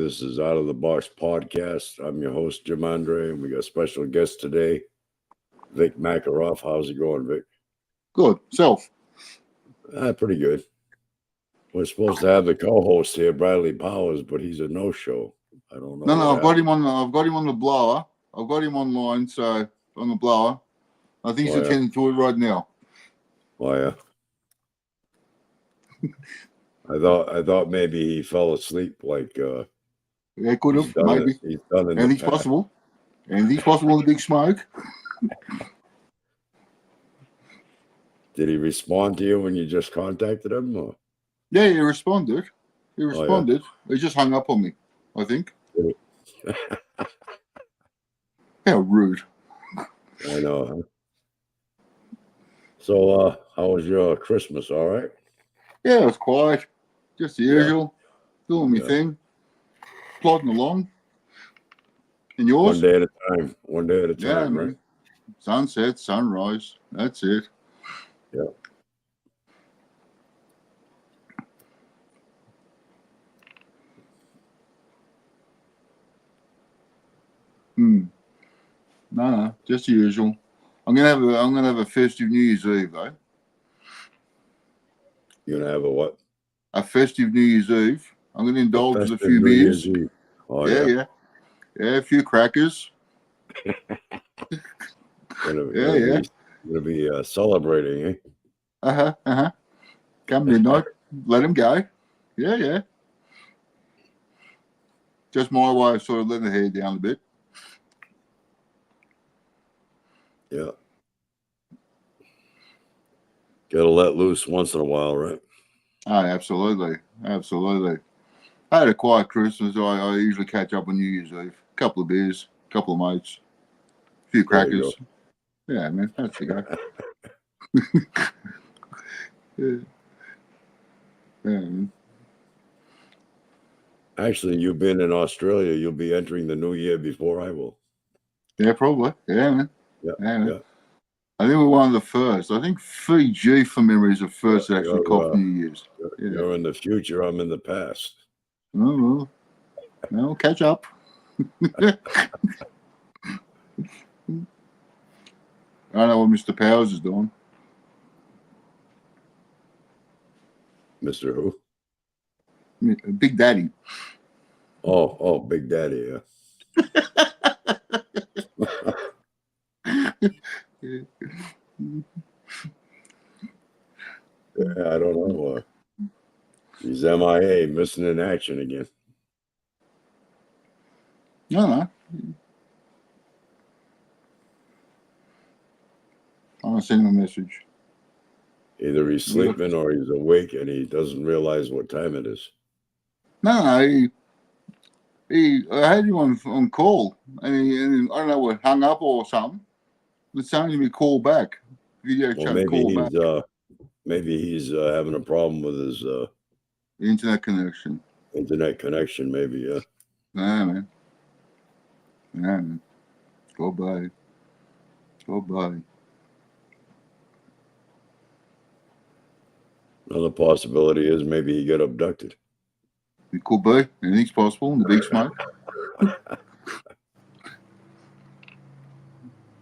This is Out of the Box Podcast. I'm your host, Jim Andre, and we got a special guest today, Vic Makaroff. How's it going, Vic? Good. Self. Pretty good. We're supposed to have the co-host here, Bradley Powers, but he's a no-show. I don't know. No, I've got him on the blower. I've got him online, so on the blower. I think he's attending to it right now. Oh yeah. I thought maybe he fell asleep. Yeah, could have, maybe. He's done it. Anything's possible. Anything's possible with a big smoke. Did he respond to you when you just contacted him? Or? Yeah, he responded. He just hung up on me, I think. How rude. I know. Huh? So, how was your Christmas? All right? Yeah, it was quiet. Just the usual. Doing my thing. Plodding along. And yours? One day at a time, right? Sunset, sunrise. That's it. Yeah. No, just the usual. I'm gonna have a festive New Year's Eve though. You're gonna have a what? A festive New Year's Eve. I'm gonna indulge with a few beers. Oh, yeah, a few crackers. Gonna be celebrating, eh? Come midnight, let them go. Yeah. Just my way of sort of letting the hair down a bit. Yeah. Gotta let loose once in a while, right? Oh, absolutely. I had a quiet Christmas. I usually catch up on New Year's Eve. A couple of beers, a couple of mates, a few crackers. Yeah, man, that's the go. Yeah. Actually, you've been in Australia. You'll be entering the new year before I will. Yeah, probably. Yeah, man. Yeah. I think we're one of the first. I think Fiji, from memory, is the first that actually copped New Year's. You're in the future. I'm in the past. Oh, well, catch up. I don't know what Mr. Powers is doing. Mr. Who? Big Daddy. Oh, Big Daddy, yeah. I don't know. He's MIA, missing in action again. No. I'll send him a message. Either he's sleeping or he's awake and he doesn't realize what time it is. No, I had him on call, and I don't know what, hung up or something. It's telling me call back. Video chat call back. Maybe he's having a problem with his internet connection. Maybe, yeah. Nah, man. Go by. Another possibility is maybe he got abducted. It could be. Anything's possible in the big smoke.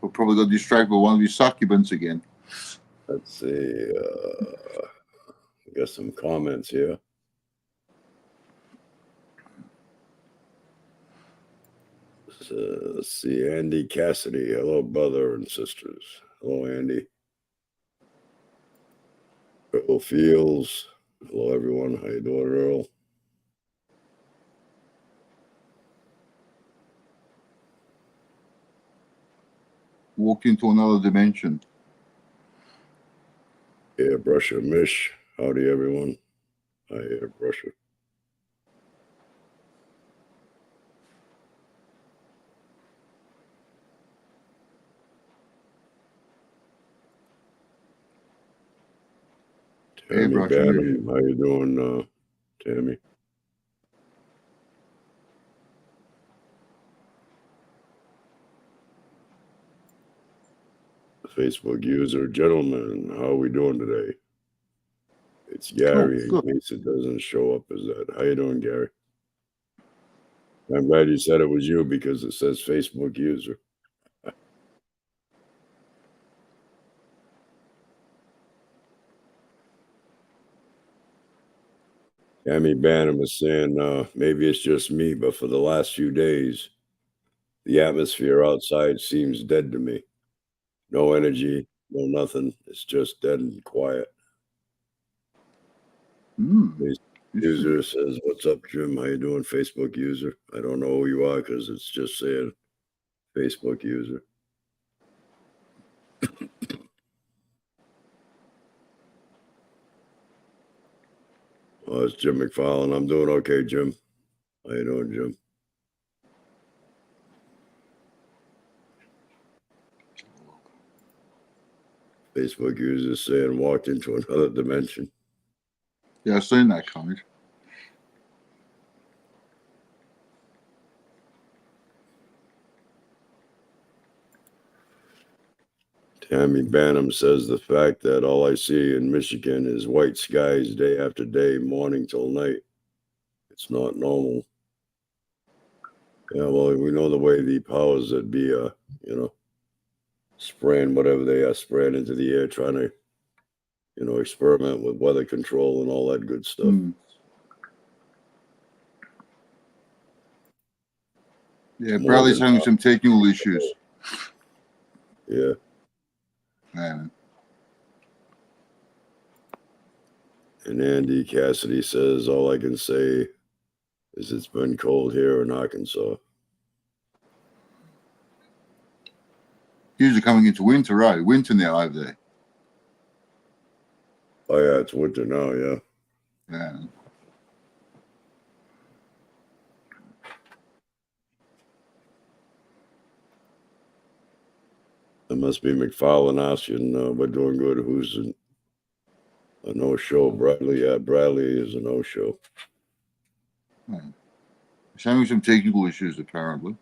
We'll probably got distracted by one of his succubants again. Let's see. We got some comments here. Let's see. Andy Cassidy. Hello, brother and sisters. Hello, Andy. Earl Fields. Hello, everyone. How you doing, Earl? Walked into another dimension. Airbrusher Mish. Howdy, everyone. Hi, Airbrusher. Tammy Bannon. How you doing, Tammy? Facebook user, gentlemen, how are we doing today? It's Gary, in case it doesn't show up as that. How you doing, Gary? I'm glad you said it was you because it says Facebook user. Tammy Banham is saying, maybe it's just me, but for the last few days, the atmosphere outside seems dead to me. No energy, no nothing. It's just dead and quiet. The user says, "What's up, Jim? How you doing, Facebook user?" I don't know who you are because it's just saying Facebook user. Oh, it's Jim McFarlane. I'm doing okay, Jim. How you doing, Jim? Facebook user saying walked into another dimension. Yeah, I've seen that comment. Tammy Banham says the fact that all I see in Michigan is white skies day after day, morning till night. It's not normal. Yeah, well, we know the way the powers that be, spraying whatever they are spraying into the air, trying to, experiment with weather control and all that good stuff. Yeah, Bradley's having some technical issues. Yeah. Yeah. And Andy Cassidy says, all I can say is it's been cold here in Arkansas. Usually coming into winter, right? Winter now over there. Oh, yeah, it's winter now, yeah. Yeah. It must be McFarlane asking, we're doing good. Who's a no-show? Bradley. Yeah, Bradley is a no-show. Right. He's having some technical issues, apparently.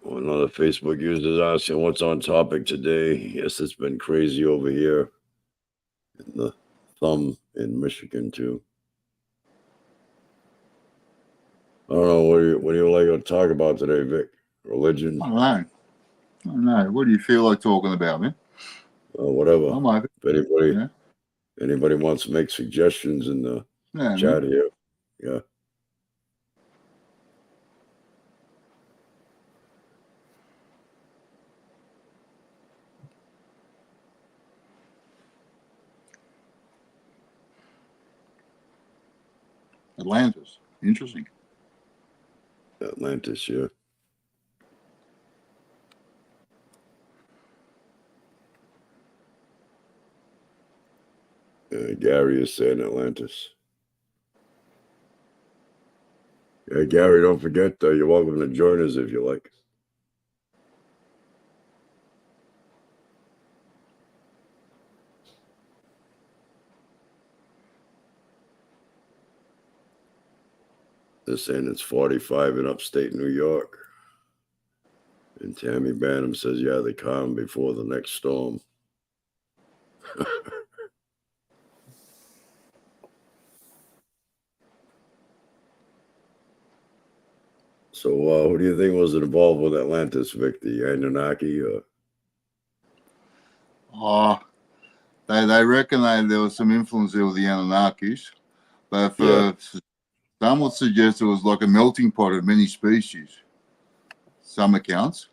Another Facebook user is asking what's on topic today. Yes, it's been crazy over here in the thumb in Michigan too. I don't know, what do you like to talk about today, Vic? Religion? I don't know. What do you feel like talking about, man? Whatever. I'm open. If anybody wants to make suggestions in the chat here, yeah. Atlantis. Interesting. Atlantis, yeah. Gary is saying Atlantis. Yeah, Gary, don't forget, you're welcome to join us if you like. They're saying it's 45 in upstate New York. And Tammy Banham says, yeah, they calm before the next storm. So who do you think was involved with Atlantis, Vic? The Anunnaki? They reckon there was some influence there with the Anunnakis, but some would suggest it was like a melting pot of many species. Some accounts.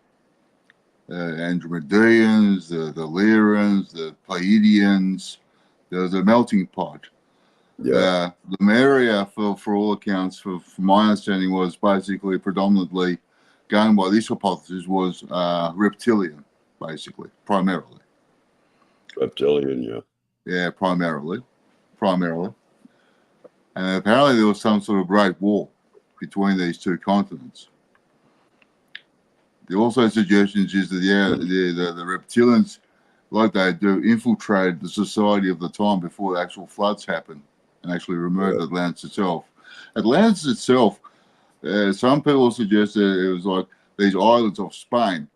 Andromedaeans, the Lyrans, the Pleiadians. There was a melting pot. Yeah. The Lemuria, for all accounts, from my understanding, was basically predominantly, going by this hypothesis, was reptilian, basically, primarily. Reptilian, yeah. Yeah, primarily. And apparently there was some sort of great war between these two continents. There are also suggestions is that the reptilians, like they do, infiltrated the society of the time before the actual floods happened and actually removed Atlantis itself. Atlantis itself, some people suggest that it was like these islands of Spain.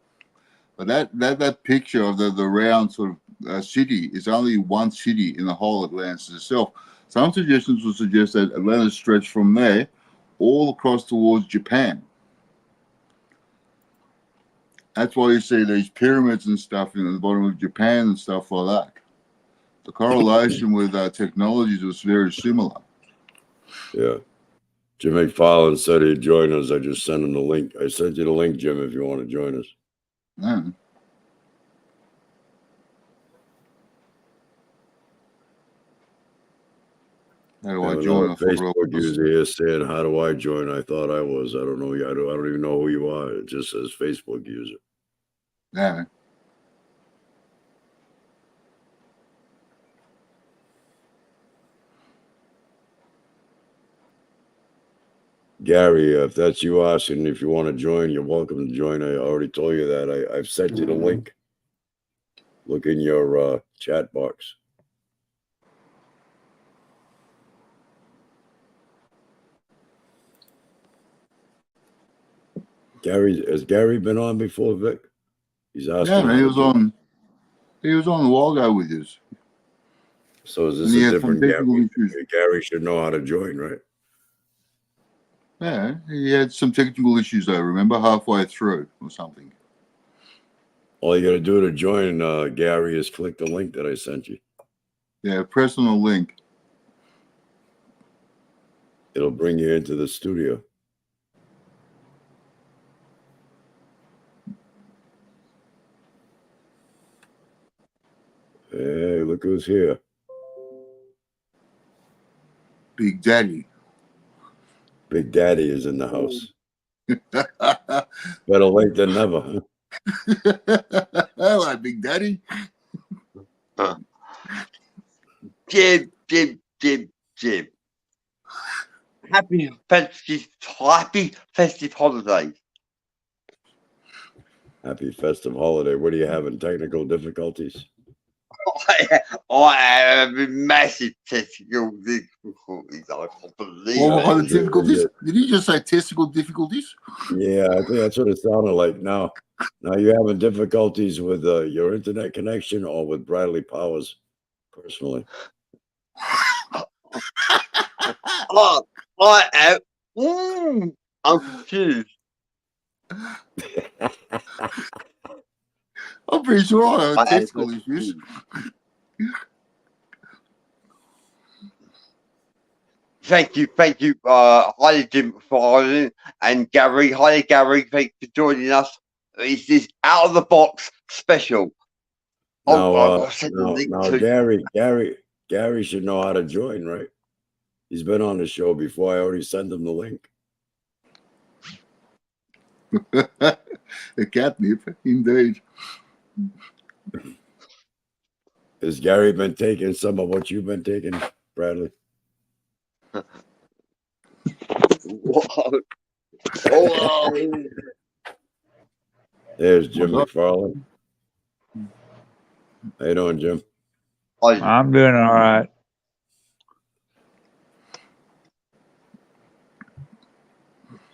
But that picture of the round sort of city is only one city in the whole Atlantis itself. Some suggestions would suggest that Atlanta stretched from there all across towards Japan. That's why you see these pyramids and stuff in the bottom of Japan and stuff like that. The correlation with technologies was very similar. Yeah. Jim McFarland said he'd join us. I just sent him the link. I sent you the link, Jim, if you want to join us. Yeah. How do I join? A Facebook user here saying, "How do I join?" I thought I was. I don't know. I don't even know who you are. It just says Facebook user. Yeah. Gary, if that's you asking if you want to join, you're welcome to join. I already told you that. I've sent you the link. Look in your chat box. Has Gary been on before, Vic? He's asking. Yeah, man, he was on a while ago with us. So is this a different Gary? Gary should know how to join, right? Yeah, he had some technical issues though, remember, halfway through or something. All you got to do to join, Gary, is click the link that I sent you. Yeah, press on the link. It'll bring you into the studio. Hey, look who's here. Big Daddy. Big Daddy is in the house. Better late than never. Hello, Big Daddy. Jim. Happy festive holiday. Happy festive holiday. What are you having? Technical difficulties? I have massive technical difficulties. I can't believe What kind of Is it- difficulties? Did he just say testicle difficulties? Yeah, I think that's what it sounded like. Now you're having difficulties with your internet connection or with Bradley Powers personally. I am. I'm confused. I'm pretty sure I have testicle issues. Thank you, hi Jim McFarland and Gary. Hi Gary, thanks for joining us. It's this out of the box special. Now, Gary should know how to join, right? He's been on the show before. I already sent him the link. A catnip, indeed. Has Gary been taking some of what you've been taking, Bradley? There's Jim McFarland. How you doing, Jim? I'm doing all right.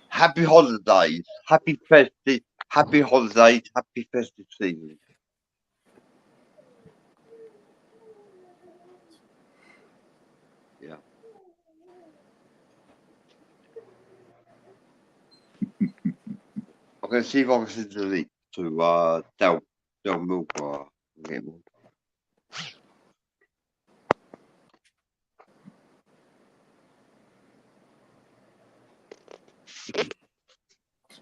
Happy holidays, happy holidays, happy festive season. Yeah. I'm going to see if I can send the link to Del Milk. Get one.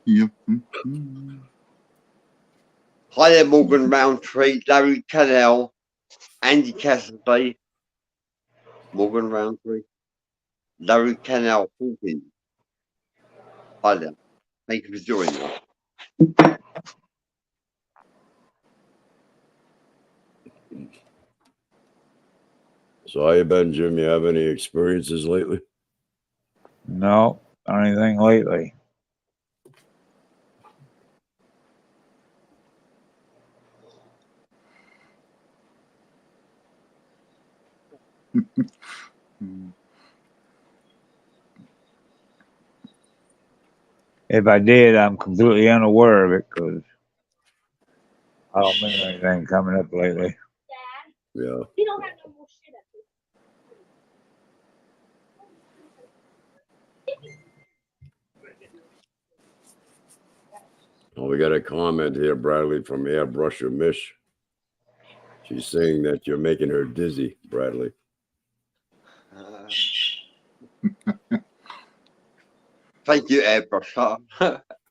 Yep. Hi there, Morgan Roundtree, Larry Cannell, Andy Cassidy, Morgan Roundtree, Larry Cannell Hawkins. Hi there. Thank you for joining us. So how you been, Jim? You have any experiences lately? No, not anything lately. If I did, I'm completely unaware of it because I don't remember anything coming up lately. Yeah. You don't have no more shit up here. Oh, we got a comment here, Bradley, from Airbrusher Mish. She's saying that you're making her dizzy, Bradley. Thank you, Airbrush.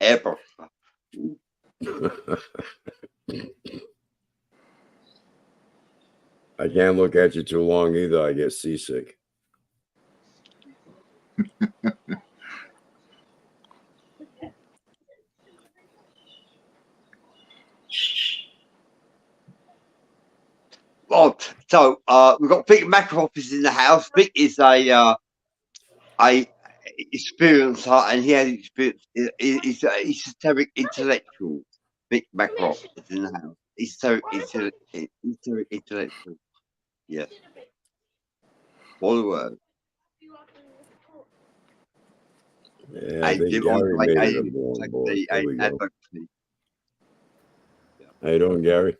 Airbrush. I can't look at you too long either. I get seasick. Well, so we've got Vic Makaroff is in the house. Vic is a experiencer, and he has experience. He's an esoteric intellectual. Vic Makaroff is in the house. Esoteric intellectual. Yes. What a word. Yeah, I And think Jim Gary Andre made it Alien, on board. There we go. advocacy. How you doing, Gary?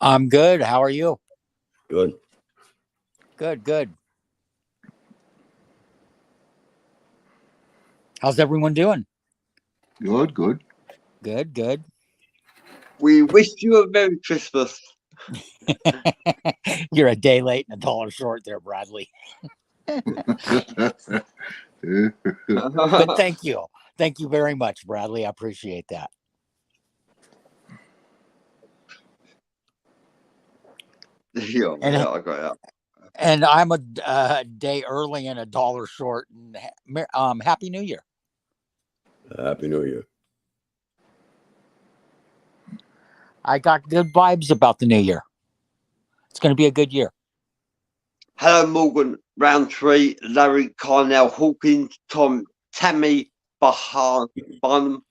I'm good. How are you? Good. Good. How's everyone doing? Good. Good. We wish you a Merry Christmas. You're a day late and a dollar short there, Bradley. But thank you. Thank you very much, Bradley. I appreciate that. Yeah, And I got it. and I'm a day early and a dollar short. And Happy New Year. Happy New Year. I got good vibes about the new year. It's going to be a good year. Hello, Morgan Roundtree, Larry Carnell Hawkins, Tammy Barnum.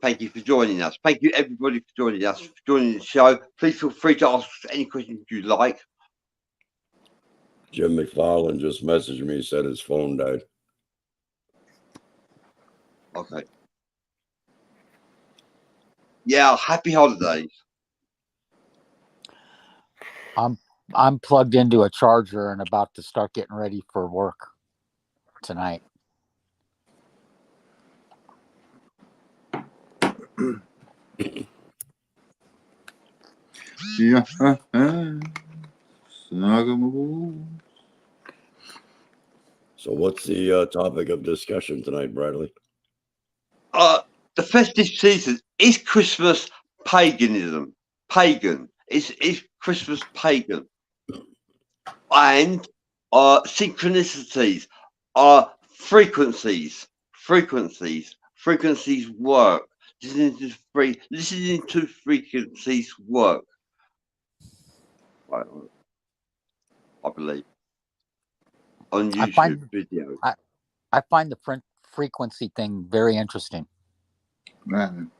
Thank you for joining us. Thank you, everybody, for joining us, for joining the show. Please feel free to ask any questions you like. Jim McFarland just messaged me, said his phone died. Okay. Yeah, happy holidays. I'm plugged into a charger and about to start getting ready for work tonight. Yeah. So what's the topic of discussion tonight, Bradley? The festive season is Christmas paganism. Pagan. Is Christmas pagan? And synchronicities are frequencies work. Listening to frequencies work. I believe on YouTube videos. I find the frequency thing very interesting. Man.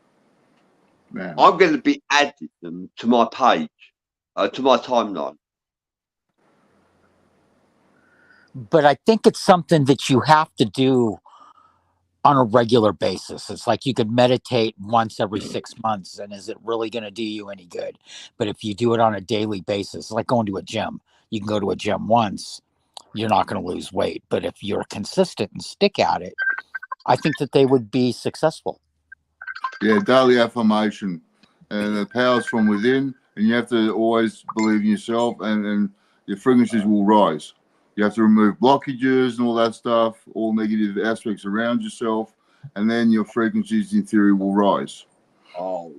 I'm going to be adding them to my page, to my timeline. But I think it's something that you have to do on a regular basis. It's like you could meditate once every 6 months, and is it really going to do you any good? But if you do it on a daily basis, like going to a gym, you can go to a gym once, you're not going to lose weight. But if you're consistent and stick at it, I think that they would be successful. Yeah, daily affirmation. And the power's from within, and you have to always believe in yourself, and your frequencies will rise. You have to remove blockages and all that stuff, all negative aspects around yourself, and then your frequencies, in theory, will rise. Oh.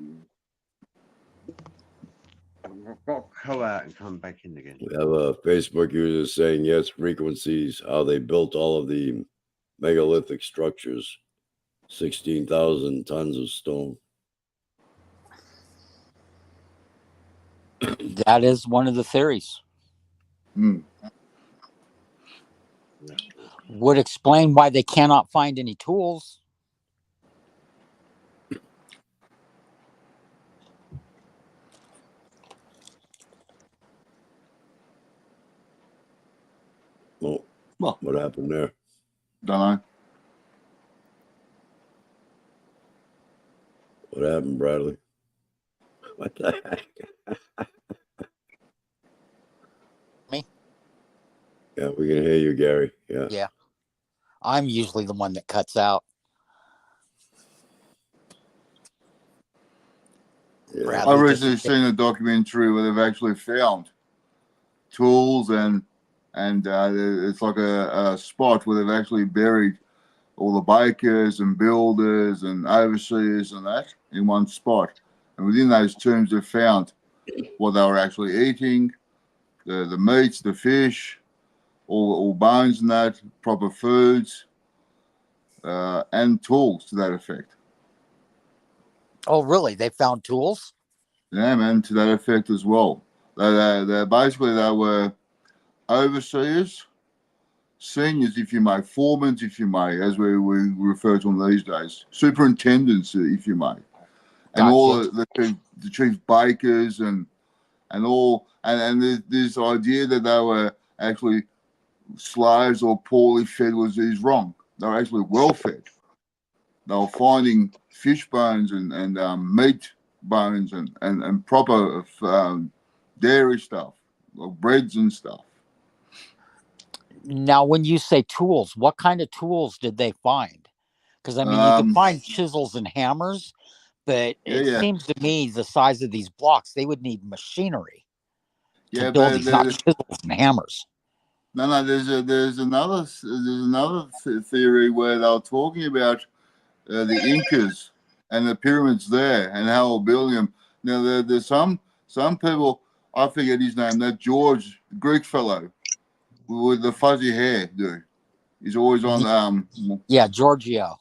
I've got to go out and come back in again. We have a Facebook user saying, yes, frequencies, how they built all of the megalithic structures, 16,000 tons of stone. That is one of the theories. Would explain why they cannot find any tools. Well, what happened there? Don't know. What happened, Bradley? What the heck? Me? Yeah, we can hear you, Gary. Yeah. Yeah. I'm usually the one that cuts out. Yeah. I recently seen a documentary where they've actually found tools and it's like a spot where they've actually buried all the bikers and builders and overseers and that in one spot. And within those tombs, they've found what they were actually eating, the meats, the fish, all bones and that, proper foods, and tools to that effect. Oh, really? They found tools? Yeah, man, to that effect as well. They basically they were overseers, seniors, if you may, foremen, if you may, as we refer to them these days, superintendents, if you may, and all the chief bakers and all, and this idea that they were actually slaves or poorly fed is wrong. They were actually well fed. They were finding fish bones and meat bones and proper dairy stuff, like breads and stuff. Now, when you say tools, what kind of tools did they find? Because I mean, you could find chisels and hammers, but it seems to me the size of these blocks, they would need machinery to build these, not chisels and hammers. No. There's another theory where they were talking about the Incas and the pyramids there and how we're building them. Now there's some people, I forget his name, that George, the Greek fellow with the fuzzy hair, dude. He's always on Giorgio.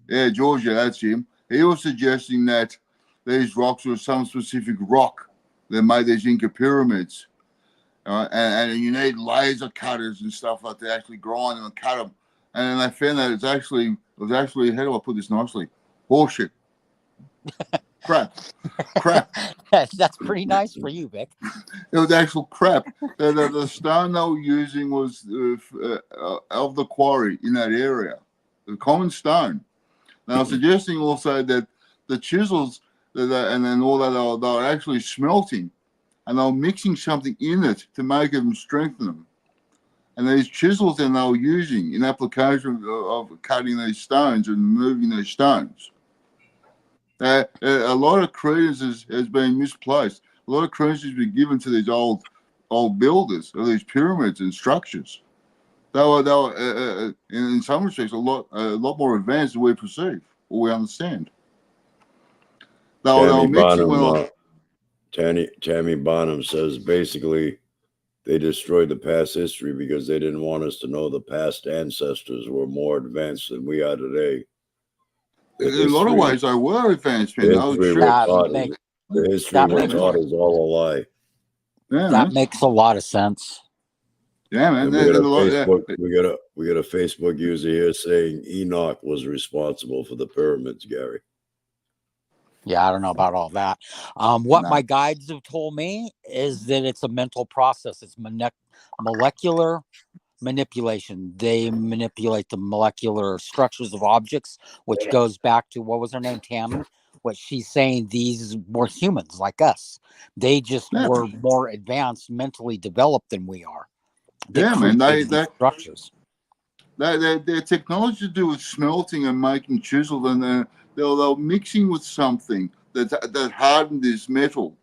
Yeah, Georgia, that's him. He was suggesting that these rocks were some specific rock that made these Inca pyramids. And you need laser cutters and stuff like that to actually grind them and cut them. And they found that it was actually, how do I put this nicely? Horseshit. Crap. That's pretty nice for you, Vic. It was actual crap. The stone they were using was of the quarry in that area, the common stone. Now, I'm suggesting also that the chisels and then all that they were actually smelting, and they were mixing something in it to make them strengthen them. And these chisels then they were using in application of cutting these stones and moving these stones. A lot of credence has been misplaced. A lot of credence has been given to these old builders of these pyramids and structures. They were in some respects a lot more advanced than we perceive or we understand. Tammy Bonham says basically they destroyed the past history because they didn't want us to know the past ancestors were more advanced than we are today. In a lot of ways, they were advanced. The history we're taught is all a lie. Yeah, that makes a lot of sense. Yeah, man. We got a Facebook user here saying Enoch was responsible for the pyramids, Gary. Yeah, I don't know about all that. My guides have told me is that it's a mental process. It's molecular manipulation. They manipulate the molecular structures of objects, which goes back to, what was her name, Tammy? What she's saying, these were humans like us. They just were more advanced, mentally developed than we are. They structures. Their technology to do with smelting and making chisel, and they're mixing with something that hardened this metal.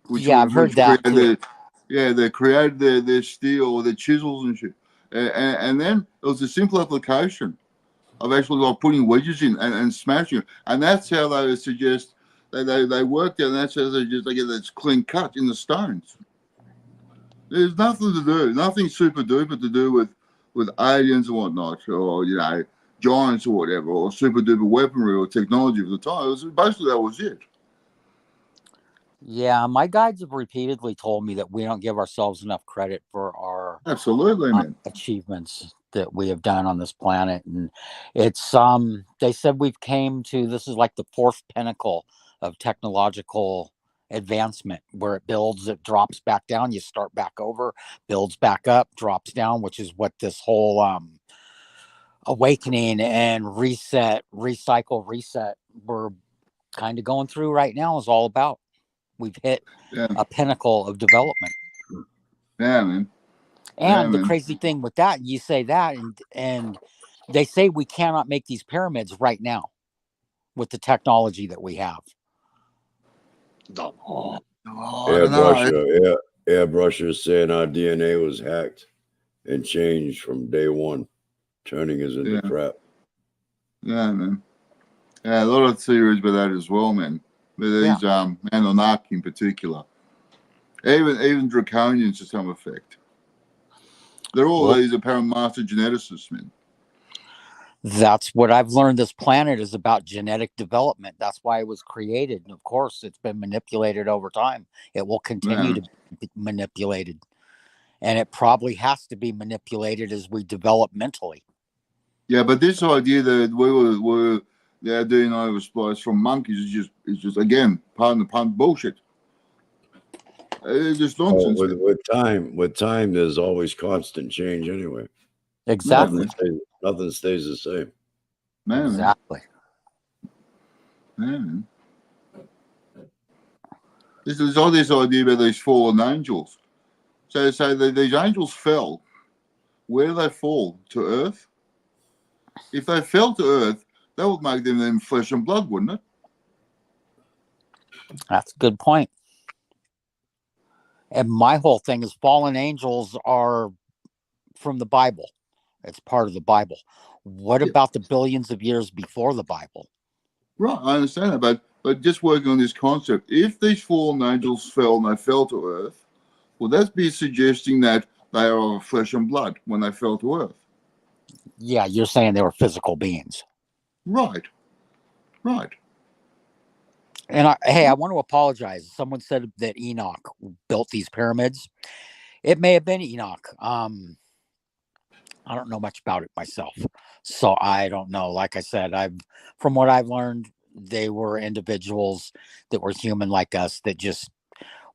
I've heard that too. They created their steel or their chisels and shit. And then it was a simple application of actually like putting wedges in and smashing it. And that's how they suggest they worked out, and that's how they get this clean cut in the stones. There's nothing super duper to do with aliens and whatnot, or giants or whatever, or super duper weaponry or technology of the time. Basically that was it. Yeah, my guides have repeatedly told me that we don't give ourselves enough credit for our achievements that we have done on this planet. And it's they said this is like the fourth pinnacle of technological advancement, where it builds, it drops back down, you start back over, builds back up, drops down, which is what this whole awakening and reset we're kind of going through right now is all about. We've hit a pinnacle of development. Yeah, man. And the crazy thing with that, you say that, and they say we cannot make these pyramids right now with the technology that we have. No. Oh, I don't know. Airbrushers saying our DNA was hacked and changed from day one, turning us into Yeah. crap. Yeah, man. Yeah, a lot of theories about that as well, man. With these Anunnaki in particular. Even draconians to some effect. They're all Well- these apparent master geneticists, man. That's what I've learned. This planet is about genetic development. That's why it was created. And of course, it's been manipulated over time. It will continue to be manipulated. And it probably has to be manipulated as we develop mentally. Yeah, but this idea that they're doing oversplice from monkeys is just again, pardon the pun, bullshit. It's just nonsense. With time, there's always constant change anyway. Exactly. Nothing stays the same. Man, Exactly. man. There's all this idea about these fallen angels. So these angels fell. Where do they fall? To earth? If they fell to earth, that would make them flesh and blood, wouldn't it? That's a good point. And my whole thing is fallen angels are from the Bible. It's part of the Bible. What about the billions of years before the Bible? Right, I understand that, but just working on this concept, if these fallen angels fell and they fell to earth, would that be suggesting that they are of flesh and blood when they fell to earth? Yeah, you're saying they were physical beings. Right. And I want to apologize. Someone said that Enoch built these pyramids. It may have been Enoch. I don't know much about it myself, so I don't know. Like I said, from what I've learned, they were individuals that were human like us that just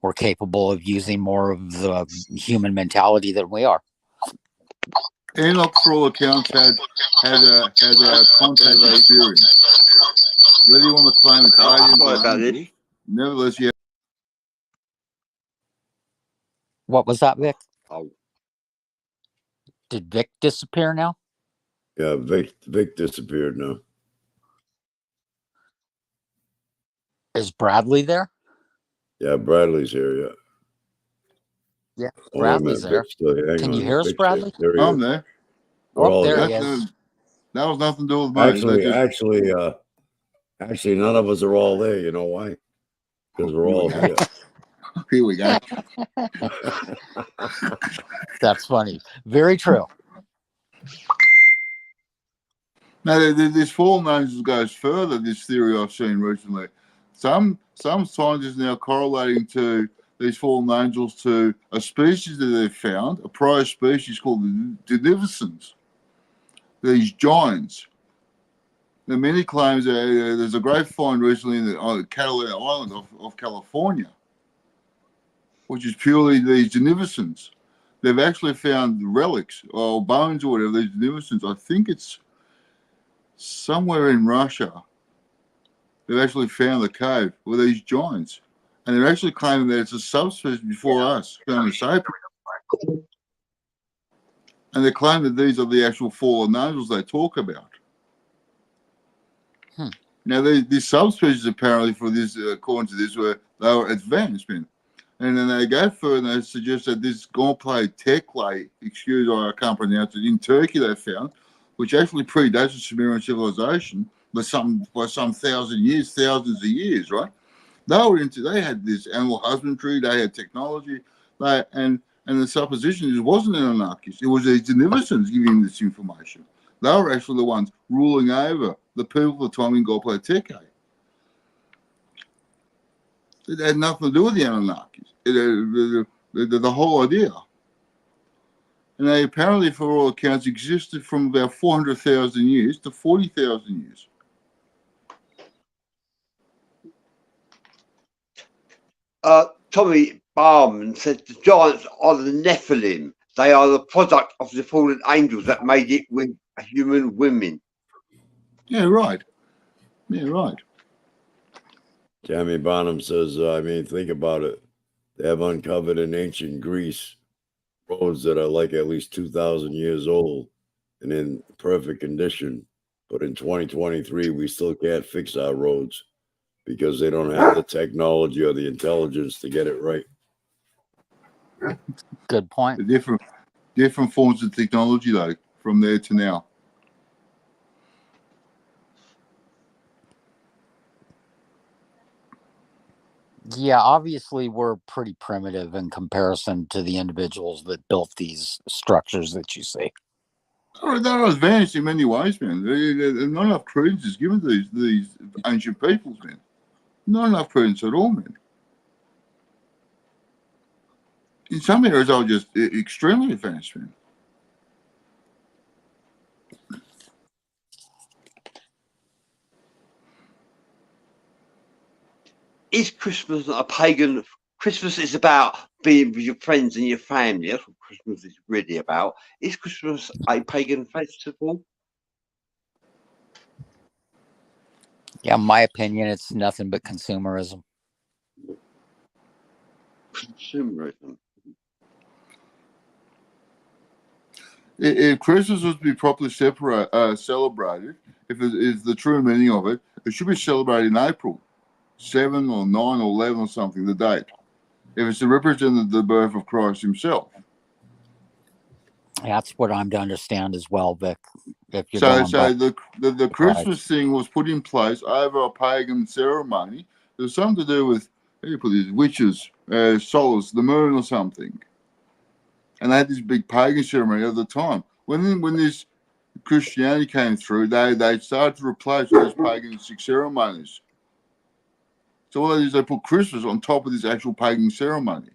were capable of using more of the human mentality than we are. Enoch, for all accounts, has a contact experience. Whether you want to claim it's aliens Sorry or about angels, this. nevertheless, you What was that, Vic? Oh, Did Vic disappear now? Yeah, Vic disappeared now. Is Bradley there? Yeah, Bradley's here. Yeah. Yeah, Oh, wait a minute. Bradley's there. Vic's still here. Hang Can on. you hear us, Vic's Bradley? There he I'm is. there. We're Oh, all there here. he is. That was nothing to do with me. Actually, none of us are all there. You know why? Because we're all here. Here we go. That's funny. Very true. Now, this fallen angels goes further. This theory I've seen recently. Some scientists now correlating to these fallen angels to a species that they've found, a prior species called the Denivicens. These giants. Now, many claims there's a great find recently in the Catalina Island of California, which is purely these Denivicens. They've actually found relics or bones or whatever, these Denivicens. I think it's somewhere in Russia. They've actually found the cave with these giants. And they're actually claiming that it's a subspecies before us, Homo sapiens. And they claim that these are the actual fallen angels they talk about. Now, these subspecies apparently, for this, according to this, they were advanced men. And then they go further and they suggest that this Gomplay Tekle, excuse me, I can't pronounce it, in Turkey they found, which actually predates the Sumerian civilization by some thousands of years, right? They had this animal husbandry, they had technology, and the supposition is it wasn't Anunnakis, it was the Denivicens giving this information. They were actually the ones ruling over the people at the time in Gomplay Tekle. It had nothing to do with the Anunnakis. The whole idea. And they apparently, for all accounts, existed from about 400,000 years to 40,000 years. Tommy Barman said the giants are the Nephilim. They are the product of the fallen angels that made it with human women. Yeah, right. Yeah, right. Tammy Bonham says, think about it. They have uncovered in ancient Greece roads that are like at least 2,000 years old and in perfect condition. But in 2023, we still can't fix our roads. because they don't have the technology or the intelligence to get it right. Good point. The different forms of technology, though, from there to now. Yeah, obviously we're pretty primitive in comparison to the individuals that built these structures that you see. They're advanced in many ways, man. Not enough credence is given to these ancient peoples, man. Not enough credence at all, man. In some areas, they were just extremely advanced, man. Is Christmas a pagan? Christmas is about being with your friends and your family. That's what Christmas is really about. Is Christmas a pagan festival? Yeah, in my opinion, it's nothing but consumerism. Consumerism. If Christmas was to be properly celebrated, if it is the true meaning of it, it should be celebrated in April, 7 or 9 or 11 or something, the date. If it's to represent the birth of Christ himself. That's what I'm to understand as well, Vic. If you're So going by the Christmas thing was put in place over a pagan ceremony. There's something to do with, how do you put this, witches, Solace, the moon or something. And they had this big pagan ceremony at the time. When this Christianity came through, they started to replace those paganistic ceremonies. So what they did is they put Christmas on top of this actual pagan ceremony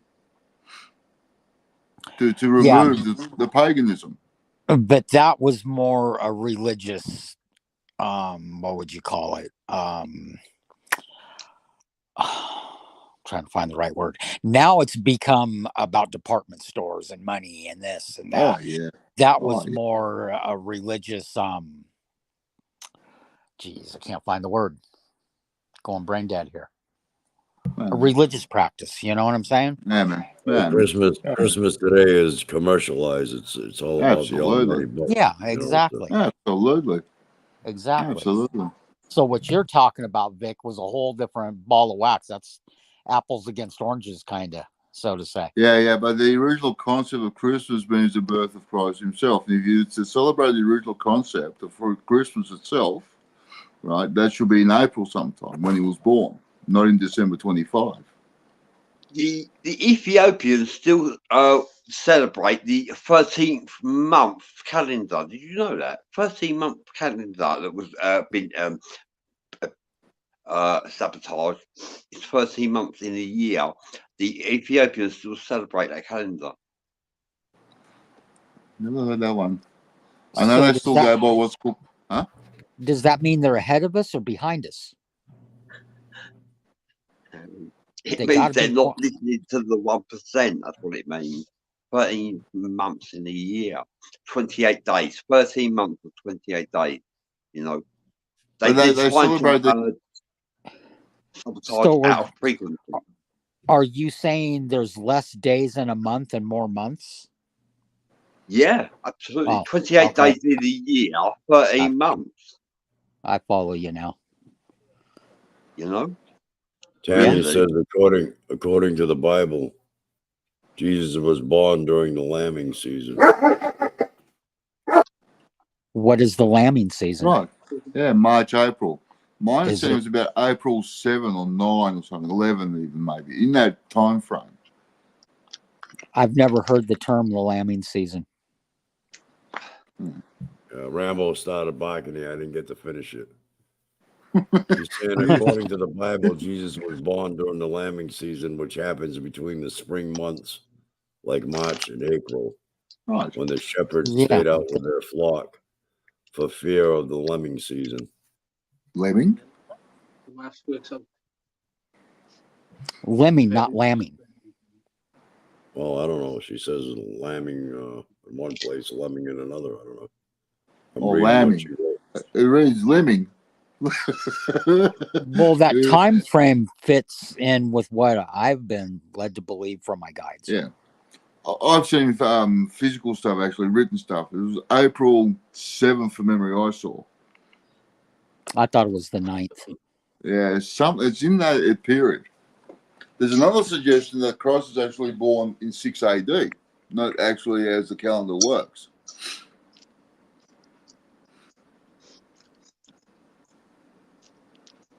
to remove the paganism. but that was more a religious, what would you call it? Trying to find the right word. Now it's become about department stores and money and this and that. Oh yeah. That was more a religious, geez, I can't find the word. Going brain dead here. A religious practice, you know what I'm saying? Yeah, man. Yeah, Christmas today is commercialized. It's all about the almighty book. Yeah, exactly. Absolutely. Exactly. Absolutely. So what you're talking about, Vic, was a whole different ball of wax. That's apples against oranges, kind of, so to say. Yeah, but the original concept of Christmas means the birth of Christ himself. And if you to celebrate the original concept of Christmas itself, right, that should be in April sometime when he was born, not in December 25. The Ethiopians still celebrate the 13th month calendar. Did you know that? 13-month calendar that was been sabotaged. It's 13 months in a year. The Ethiopians still celebrate that calendar. Never heard that one. I know they still go by what's called. Huh? Does that mean they're ahead of us or behind us? It means they're not listening to the 1%. That's what it means. 13 months in a year, 28 days, 13 months or 28 days. You know, they celebrate sabotage out of frequency. Are you saying there's less days in a month and more months? Yeah, absolutely. 28 days in a year, 13 months. I follow you now. You know? Tammy says, according to the Bible, Jesus was born during the lambing season. What is the lambing season? Right. Yeah, March, April. My understanding was about April 7 or 9 or something, 11 even maybe, in that time frame. I've never heard the term the lambing season. Rambo started barking here. I didn't get to finish it. He's saying, according to the Bible, Jesus was born during the lambing season, which happens between the spring months, like March and April, right, when the shepherds stayed out with their flock for fear of the lambing season. Lemming? Lemming, not lambing. Well, I don't know. She says lambing in one place, lemming in another. I don't know. Lambing. It reads lemming. Well, that time frame fits in with what I've been led to believe from my guides. Yeah. I've seen physical stuff, actually, written stuff. It was April 7th, from memory, I saw. I thought it was the 9th. Yeah, it's in that period. There's another suggestion that Christ is actually born in 6 AD, not actually as the calendar works.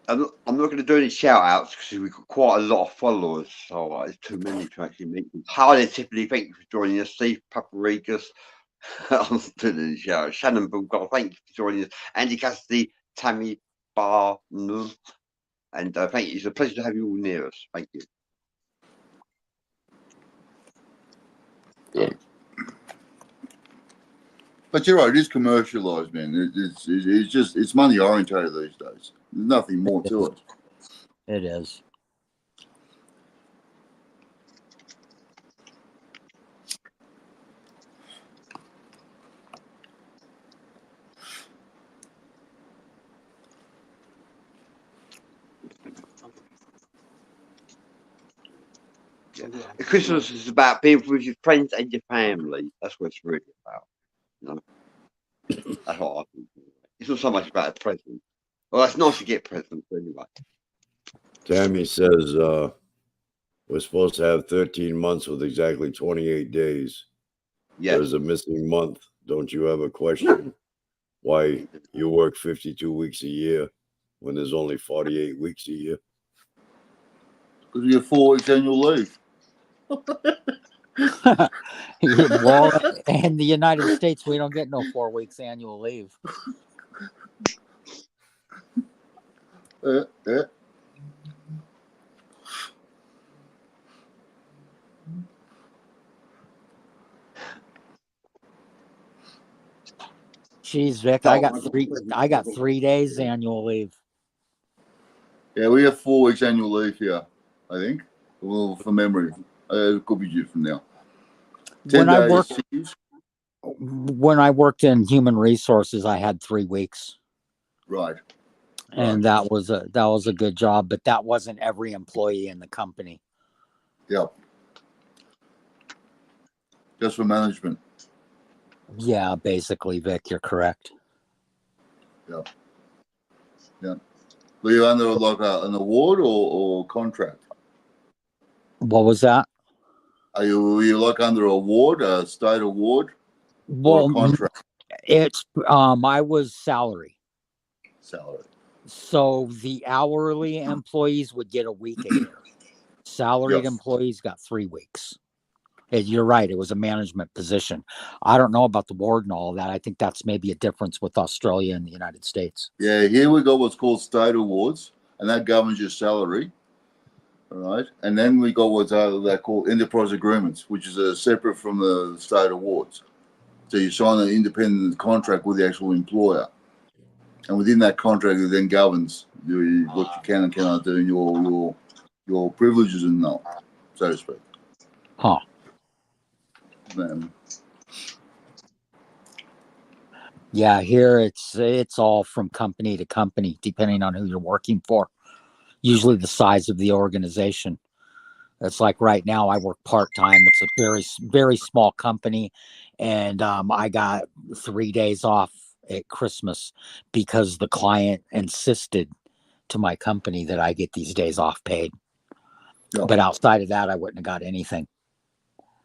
I'm not going to do any shout outs because we've got quite a lot of followers, so it's too many to actually mention. Hi there, Tiffany. Thank you for joining us. Steve Paparigas. I'm not doing any shout outs. Shannon Bulgar. Thank you for joining us. Andy Cassidy, Tammy Barnum. And thank you. It's a pleasure to have you all near us. Thank you. Yeah. But you're right, it is commercialized, man. It's money orientated these days. There's nothing more to it. It is. Yeah. Christmas is about being with your friends and your family. That's what it's really about. You know? That's what I think. It's not so much about a present. Well, it's nice to get presents anyway. Tammy says we're supposed to have 13 months with exactly 28 days. Yeah. There's a missing month. Don't you have a question why you work 52 weeks a year when there's only 48 weeks a year? Because you get 4 weeks annual leave. Well, in the United States, we don't get no 4 weeks annual leave. Yeah. Jeez, Vic, I got 3 days annual leave. Yeah, we have 4 weeks annual leave here, I think. Well, from memory. It could be different now. 10 days. When I worked in human resources, I had 3 weeks. Right. And that was a good job, but that wasn't every employee in the company. Yep. Just for management. Yeah, basically, Vic, you're correct. Yeah. Yeah. Were you under like an award or contract? What was that? Were you like under award, a state award, Well, or a contract? It's I was salary. So the hourly employees would get a week a year. Salaried employees got 3 weeks. And you're right, it was a management position. I don't know about the board and all of that. I think that's maybe a difference with Australia and the United States. Yeah, here we got what's called state awards, and that governs your salary. All right. And then we got what's they're called enterprise agreements, which is separate from the state awards. So you sign an independent contract with the actual employer. And within that contract, it then governs what you can and cannot do, and your privileges and all, so to speak. Huh. Man. Yeah, here it's all from company to company, depending on who you're working for. Usually the size of the organization. It's like right now I work part-time. It's a very, very small company. And I got 3 days off at Christmas because the client insisted to my company that I get these days off paid. Yeah. But outside of that, I wouldn't have got anything.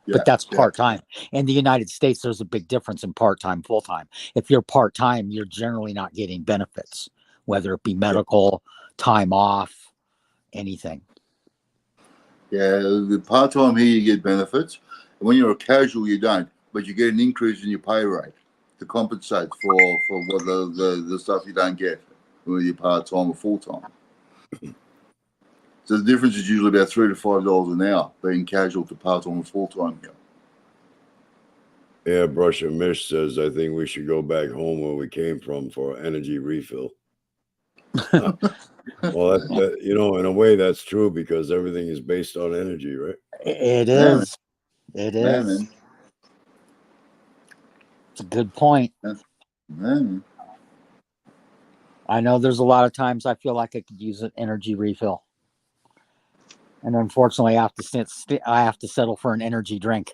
Yeah, but that's part-time. In the United States, there's a big difference in part-time, full-time. If you're part-time, you're generally not getting benefits, whether it be medical, time off, anything. Yeah, the part-time here you get benefits. When you're a casual, you don't, but you get an increase in your pay rate to compensate for what the stuff you don't get when you're part-time or full-time. So the difference is usually about $3 to $5 an hour being casual to part-time or full-time here. Yeah, Brush and Mish says, I think we should go back home where we came from for energy refill. Well, that, in a way, that's true because everything is based on energy, right? It is. It is. Man. It's a good point. Man. I know there's a lot of times I feel like I could use an energy refill. And unfortunately, I have to settle for an energy drink.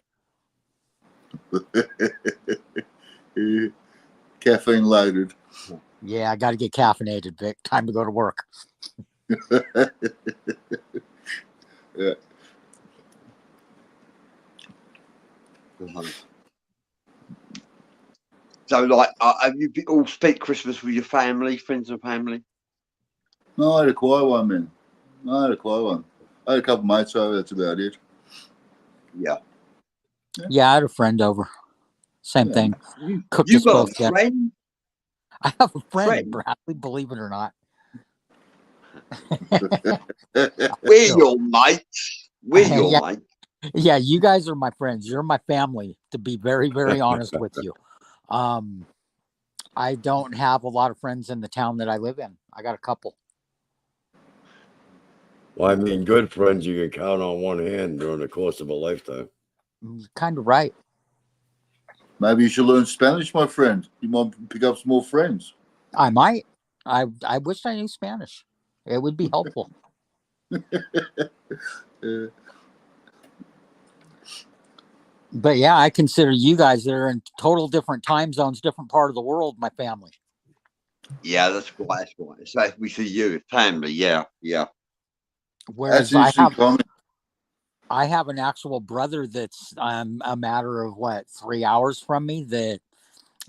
Caffeine loaded. Yeah, I got to get caffeinated, Vic. Time to go to work. Yeah. So, like, have you all spent Christmas with your family, friends and family? No, I had a quiet one, man. No, I had a quiet one. I had a couple mates over. That's about it. Yeah. Yeah, I had a friend over. Same Yeah. thing. You, Cooked you us got both a dinner. friend? I have a friend, Friend? Bradley, believe it or not. We're So, your mates. We're your yeah, mates. yeah, you guys are my friends. You're my family, to be very, very honest with you. I don't have a lot of friends in the town that I live in. I got a couple. Well, I mean, good friends you can count on one hand during the course of a lifetime. Kind of right. Maybe you should learn Spanish, my friend. You might pick up some more friends. I might. I wish I knew Spanish. It would be helpful. Yeah. But yeah, I consider you guys that are in total different time zones, different part of the world, my family. Yeah, that's right. That's right. So if we see you, family. Yeah, yeah. That's Whereas an interesting comment. I have an actual brother that's a matter of 3 hours from me that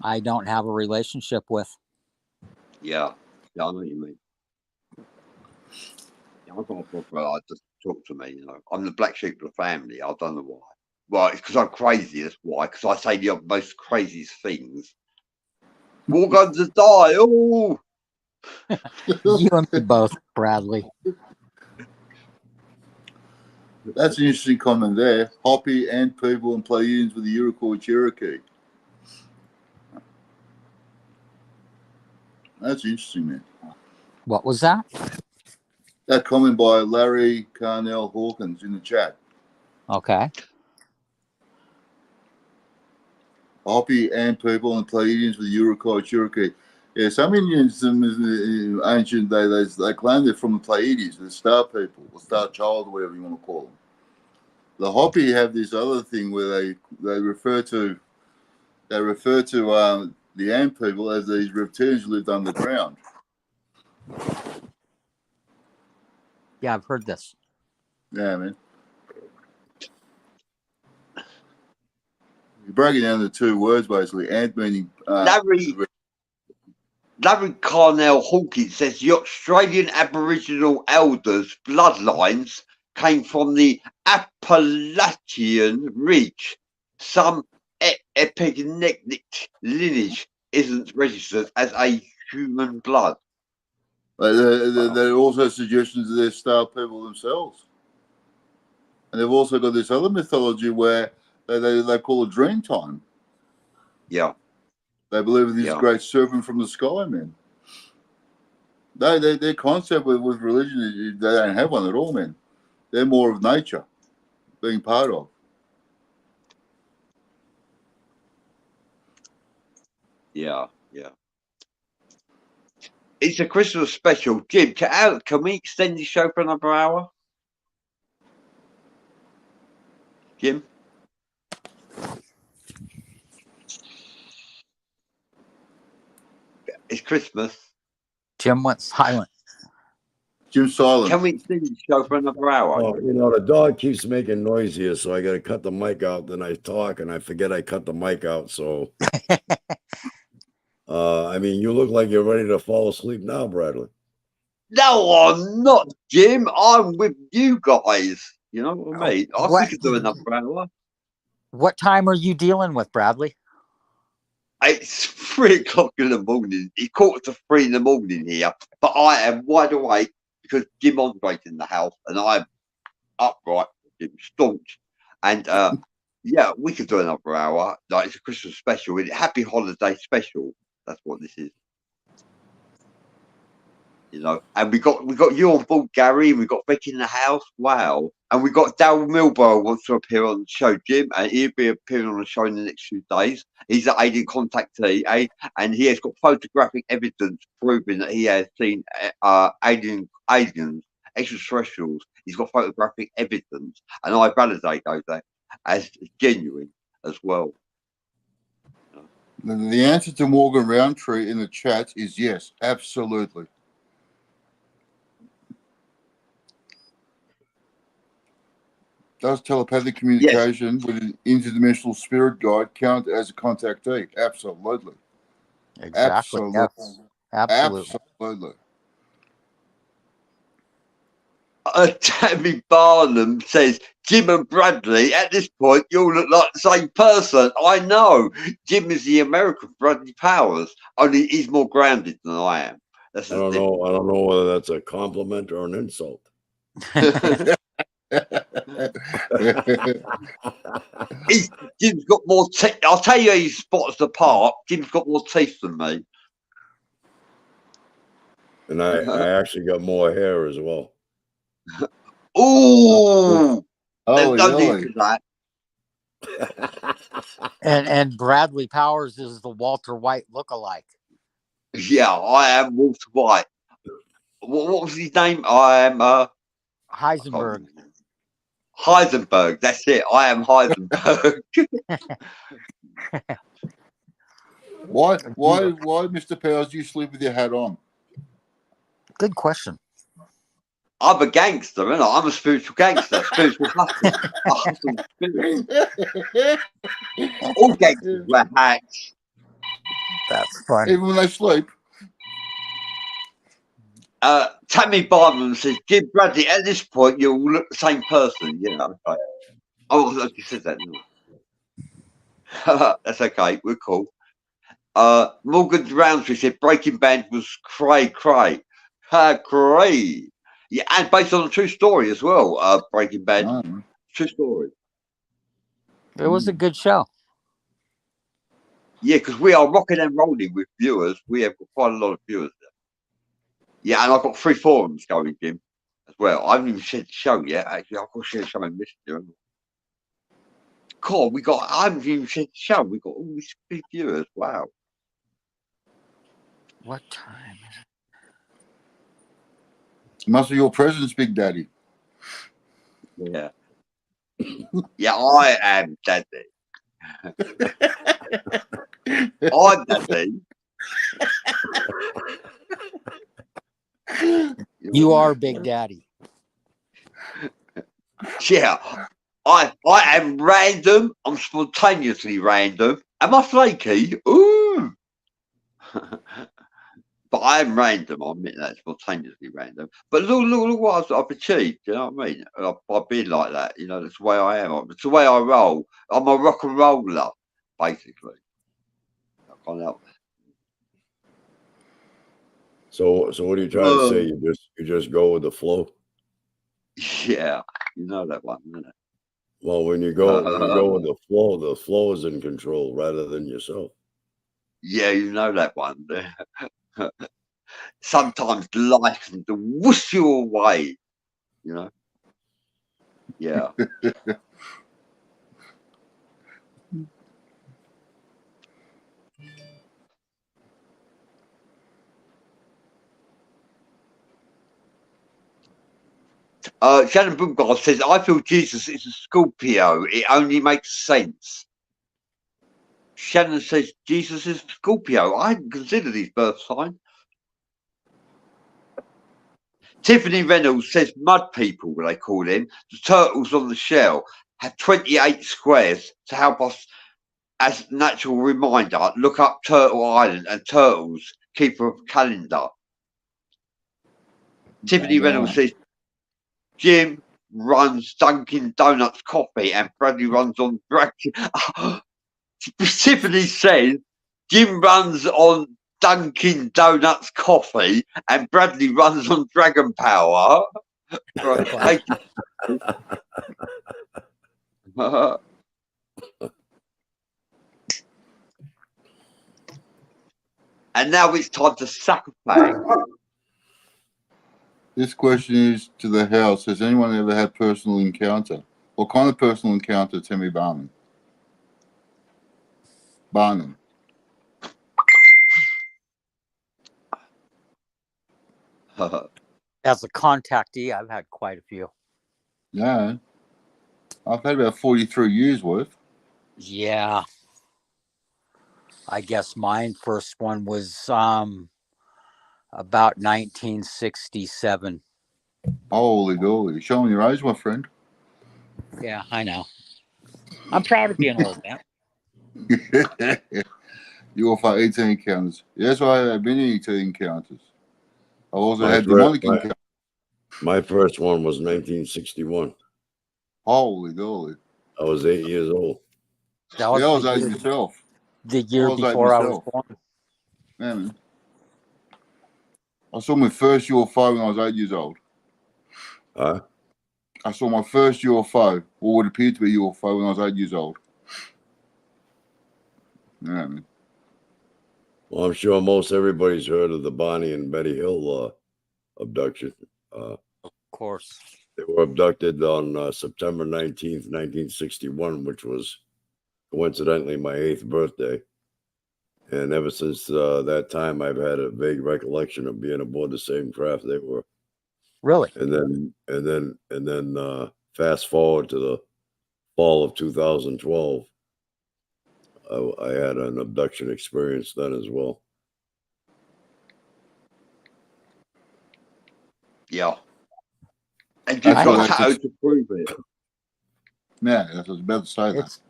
I don't have a relationship with. Yeah. Yeah, I know what you mean. Yeah, I've got a brother. I just talk to me. You know, I'm the black sheep of the family. I don't know why. Well, it's because I'm crazy. That's why. Because I say the most craziest things. We're going to die. Oh, You and me both, Bradley. That's an interesting comment there. Hoppy and people and play-ins with the Iroquois Cherokee. That's interesting, man. What was that? That comment by Larry Carnell Hawkins in the chat. Okay. Hoppy and people and play-ins with the Iroquois Cherokee. Yeah, some Indians in ancient days, they claim they're from the Pleiades, the star people, or star child, or whatever you want to call them. The Hopi have this other thing where they refer to the ant people as these reptilians who lived underground. Yeah, I've heard this. Yeah, man. You break it down to two words basically. Ant meaning Larry Carnell Hawkins says the Australian Aboriginal elders' bloodlines came from the Appalachian Ridge. Some epigenetic lineage isn't registered as a human blood. there are also suggestions that they're star people themselves. And they've also got this other mythology where they call it dream time. Yeah. They believe in this Yeah. great serpent from the sky, man. Their concept with religion, they don't have one at all, man. They're more of nature, being part of. Yeah. Yeah. It's a Christmas special. Jim, can we extend the show for another hour? Jim? It's Christmas. Jim went silent. Jim's silent. Can we extend the show for another hour? Oh, you know, the dog keeps making noise here, so I got to cut the mic out. Then I talk and I forget I cut the mic out. So, I mean, you look like you're ready to fall asleep now, Bradley. No, I'm not, Jim. I'm with you guys. You know what I mean? I What- think we could do another hour. What time are you dealing with, Bradley? It's 3:00 in the morning. It's 2:45 in the morning here, but I am wide awake because Jim Andre's in the house and I'm upright, staunch. And yeah, we could do another hour. Like it's a Christmas special, isn't it? Happy holiday special. That's what this is. You know, and we got you on board, Gary, and we got Vic in the house. Wow. And we got Darryl Milborough wants to appear on the show, Jim, and he'll be appearing on the show in the next few days. He's an alien contactee, and he has got photographic evidence proving that he has seen aliens, extraterrestrials. He's got photographic evidence, and I validate those as genuine as well. The answer to Morgan Roundtree in the chat is yes, absolutely. Does telepathic communication with an interdimensional spirit guide count as a contactee? Absolutely. Exactly. Absolutely. Yes. Absolutely. Absolutely. Tammy Barnum says, Jim and Bradley, at this point, you all look like the same person. I know. Jim is the American Bradley Powers, only he's more grounded than I am. That's I don't know. I don't know whether that's a compliment or an insult. Jim's got more teeth. I'll tell you, he spots apart. Jim's got more teeth than me. And I actually got more hair as well. Ooh, there's Holy no need moly. for that. And Bradley Powers is the Walter White lookalike. Yeah, I am Walter White. What was his name? I am Heisenberg. Heisenberg. That's it. I am Heisenberg. Why, Mr. Powers, do you sleep with your hat on? Good question. I'm a gangster, and I'm a spiritual gangster. Spiritual hustle. I hustle spirit. All gangsters wear hats. That's funny. Even when they sleep? Tammy Barnum says, Jim Bradley, at this point, you all look the same person. Yeah, okay. Oh, you said that, didn't I? That's okay. We're cool. Morgan Roundtree said Breaking Bad was cray. Cray. Yeah, and based on a true story as well. Breaking Bad. Oh. True story. It was a good show. Yeah, because we are rocking and rolling with viewers. We have got quite a lot of viewers there. Yeah, and I've got 3 forums going, Jim, as well. I haven't even shared the show yet. Actually, I've got to share some in Messenger. God, I haven't even shared the show. We've got all these big viewers. Wow. What time is it? Must be your presence, Big Daddy. Yeah. Yeah, I am Daddy. I'm Daddy. You are Big Daddy. Yeah. I am random. I'm spontaneously random. Am I flaky? Ooh. But I am random. I admit that, spontaneously random. But look what I've achieved. You know what I mean? I've been like that. You know, that's the way I am. It's the way I roll. I'm a rock and roller, basically. I can't help it. So what are you trying to say? You just go with the flow? Yeah, you know that one, isn't it? Well, when you go with the flow is in control rather than yourself. Yeah, you know that one. Sometimes life can whoosh you away, you know? Yeah. Shannon Boomgard says, I feel Jesus is a Scorpio. It only makes sense. Shannon says, Jesus is a Scorpio. I hadn't considered his birth sign. Tiffany Reynolds says, mud people, they call them. The turtles on the shell have 28 squares to help us as natural reminder. Look up Turtle Island and Turtles, keeper of calendar. Tiffany Reynolds says, Jim runs Dunkin' Donuts coffee and Bradley runs on Dragon. Tiffany says, Jim runs on Dunkin' Donuts coffee and Bradley runs on Dragon Power. Right, thank you. And now it's time to sack a bag. This question is to the house. Has anyone ever had personal encounter? What kind of personal encounter, Timmy Barnum? As a contactee, I've had quite a few. Yeah. I've had about 43 years worth. Yeah. I guess mine first one was about 1967. Holy golly. Showing your age, my friend. Yeah, I know. I'm proud of being old, man. UFO 18 encounters. Yes, I have many 18 encounters. I also My had fir- demonic my- encounters. My first one was 1961. Holy dolly. I was 8 years old. That was Yeah, I was the eight year, myself. the year I was eight before I was myself. born. Yeah, man. I saw my first UFO when I was 8 years old. Huh? I saw my first UFO, or what appeared to be UFO, when I was 8 years old. Yeah, man. Well, I'm sure most everybody's heard of the Bonnie and Betty Hill abduction. Of course. They were abducted on September 19th, 1961, which was coincidentally my 8th birthday. And ever since that time, I've had a vague recollection of being aboard the same craft they were. Really? And then fast forward to the fall of 2012, I had an abduction experience then as well. Yeah. And you've That's got what tattoo it's- to prove it. Yeah, I was about to say that. It's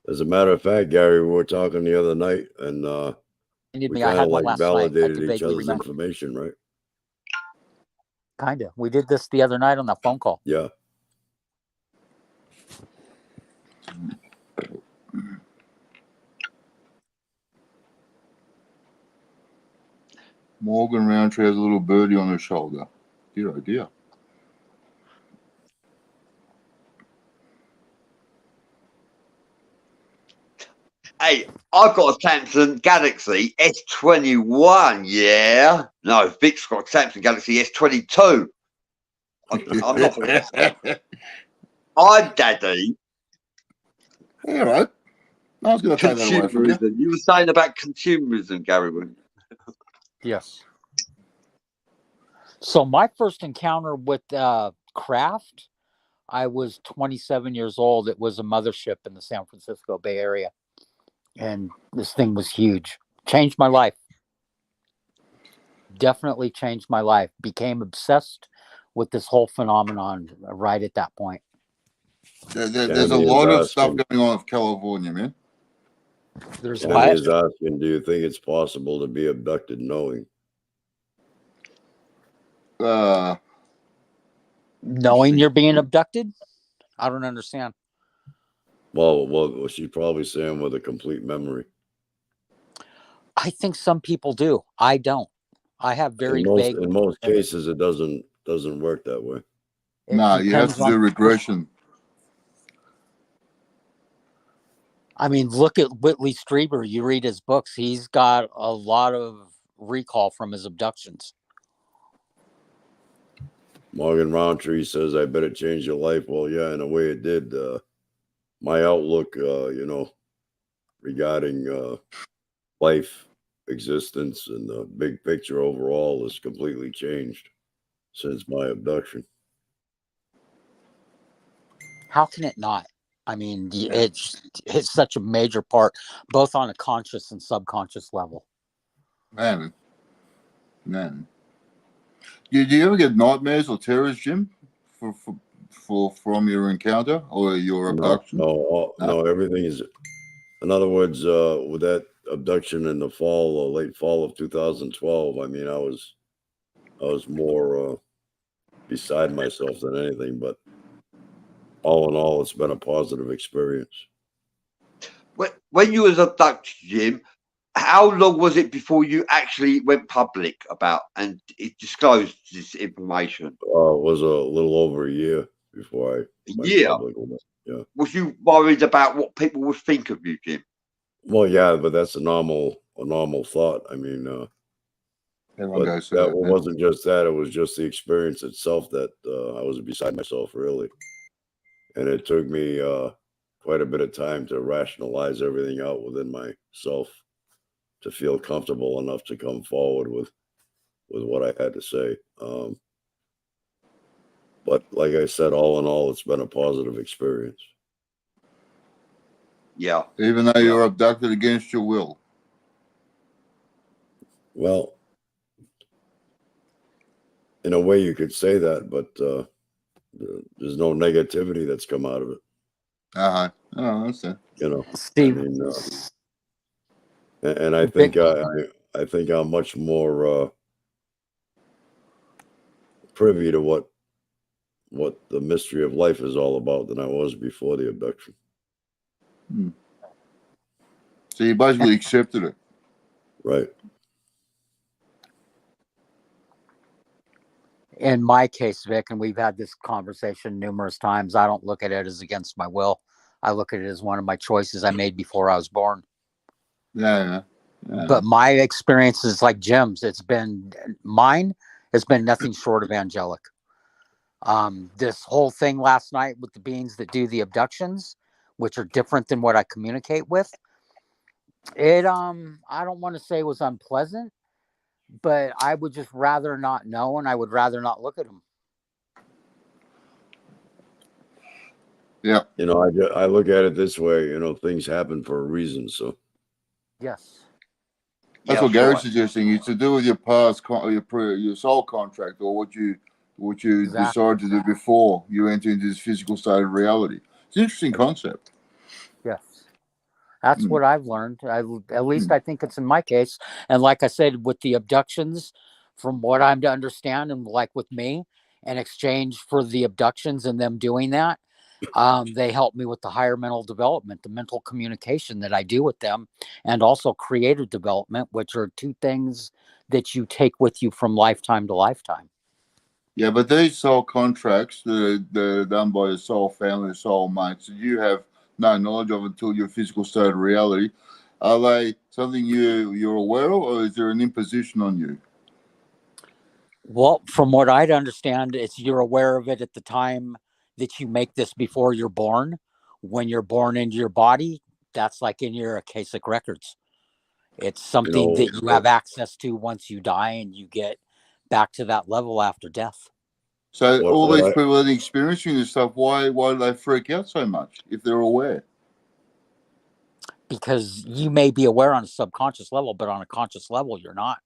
As a matter of fact, Gary, we were talking the other night, and reminded we me I kind had of one like last night. I validated can each vaguely other's remember. information, right? Kind of. We did this the other night on that phone call. Yeah. Morgan Roundtree has a little birdie on her shoulder. Dear, oh dear. Hey, I've got a Samsung Galaxy S21. Yeah. No, Vic's got a Samsung Galaxy S22. I'm not. I'm daddy. All right. I was going to take that away from you. Consumerism. You were saying about consumerism, Gary. Yes. So my first encounter with craft, I was 27 years old. It was a mothership in the San Francisco Bay Area. And this thing was huge. Changed my life. Definitely changed my life. Became obsessed with this whole phenomenon right at that point. There's a Tammy is lot of stuff asking- going on with California, man. There's Tammy what? is asking, do you think it's possible to be abducted knowing? Knowing you're being abducted? I don't understand. Well, she's probably saying with a complete memory. I think some people do. I don't. I have very vague. In most cases, it doesn't work that way. It No, you have depends to on- do regression. I mean, look at Whitley Strieber. You read his books. He's got a lot of recall from his abductions. Morgan Roundtree says, I bet it changed your life. Well, yeah, in a way it did. My outlook, regarding life, existence, and the big picture overall has completely changed since my abduction. How can it not? I mean, it's such a major part, both on a conscious and subconscious level. Man. Do you ever get nightmares or terrors, Jim, from your encounter or your abduction? No, everything is. In other words, with that abduction in the late fall of 2012, I mean, I was more beside myself than anything. But all in all, it's been a positive experience. When you was abducted, Jim, how long was it before you actually went public about and it disclosed this information? It was a little over a year before I went public with it. Yeah. Was you worried about what people would think of you, Jim? Well, yeah, but that's a normal thought. I mean, Everyone but goes through that that, man. wasn't just that. It was just the experience itself that I was beside myself, really. And it took me quite a bit of time to rationalize everything out within myself to feel comfortable enough to come forward with what I had to say. But like I said, all in all, it's been a positive experience. Yeah. Even though you were abducted against your will. Well, in a way you could say that, but there's no negativity that's come out of it. Uh-huh. Oh, that's it. You know, Steve, I mean, and I Vic, think I think I'm much more privy to what the mystery of life is all about than I was before the abduction. So you basically accepted it. Right. in my case, Vic, and we've had this conversation numerous times, I don't look at it as against my will. I look at it as one of my choices I made before I was born. Yeah. But my experience is like Jim's. Mine has been nothing short of angelic. This whole thing last night with the beings that do the abductions, which are different than what I communicate with, I don't want to say it was unpleasant, but I would just rather not know, and I would rather not look at them. Yeah. You know, I look at it this way. You know, things happen for a reason. So Yes. That's Yeah, what Gary's sure. suggesting. It's to do with your past, your soul contract, or what you Exactly. decided to do before you enter into this physical state of reality. It's an interesting concept. Yes. That's what I've learned. At least I think it's in my case. And like I said, with the abductions, from what I'm to understand, and like with me, in exchange for the abductions and them doing that, they help me with the higher mental development, the mental communication that I do with them, and also creative development, which are two things that you take with you from lifetime to lifetime. Yeah, but these soul contracts, they're done by your soul family, soul mates, that you have no knowledge of until your physical state of reality. Are they something you're aware of, or is there an imposition on you? Well, from what I'd understand, it's you're aware of it at the time that you make this before you're born. When you're born into your body, that's like in your Akashic records. It's something that you have access to once you die, and you get back to that level after death. So all what these I, people that are experiencing this stuff, why do they freak out so much if they're aware? Because you may be aware on a subconscious level, but on a conscious level, you're not.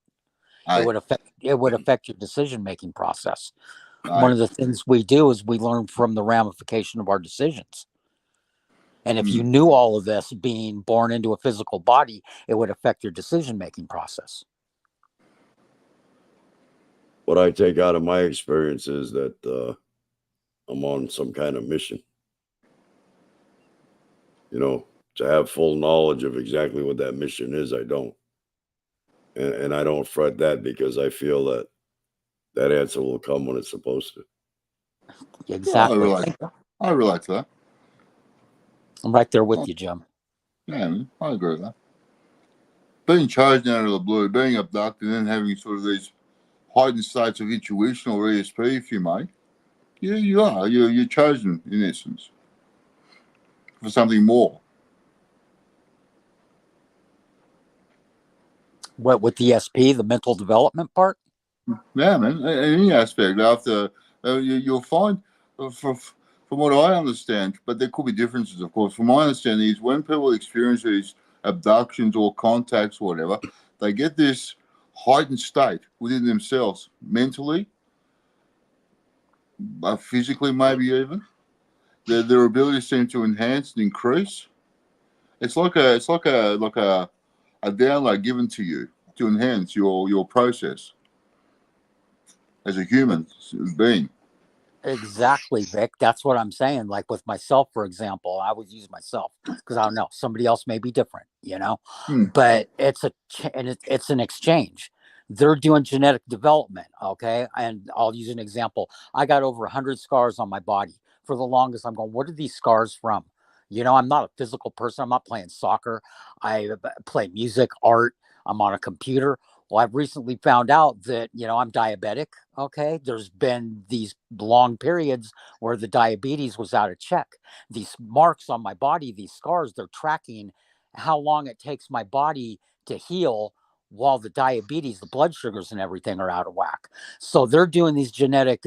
It would affect your decision making process. One of the things we do is we learn from the ramification of our decisions. And if you knew all of this being born into a physical body, it would affect your decision making process. what I take out of my experience is that I'm on some kind of mission. You know, to have full knowledge of exactly what that mission is, I don't. And I don't fret that because I feel that answer will come when it's supposed to. Exactly. I relate to that. I'm right there with you, Jim. Yeah, man, I agree with that. Being chosen out of the blue, being abducted, and then having sort of these heightened states of intuition or ESP, if you may. Yeah, you are. You're chosen, in essence, for something more. What with the SP, the mental development part? Yeah, man. In any aspect, after you'll find, from what I understand, but there could be differences, of course. From my understanding, is when people experience these abductions or contacts, or whatever, they get this heightened state within themselves, mentally, physically, maybe even. Their ability seems to enhance and increase. It's like a download given to you to enhance your process as a human being. Exactly, Vic. That's what I'm saying. Like with myself, for example, I would use myself because I don't know. Somebody else may be different, but it's it's an exchange. They're doing genetic development, okay? And I'll use an example. I got over 100 scars on my body. For the longest, I'm going, what are these scars from? I'm not a physical person. I'm not playing soccer. I play music, art. I'm on a computer. Well, I've recently found out that, I'm diabetic. Okay. There's been these long periods where the diabetes was out of check. These marks on my body, these scars, they're tracking how long it takes my body to heal while the diabetes, the blood sugars and everything are out of whack. So they're doing these genetic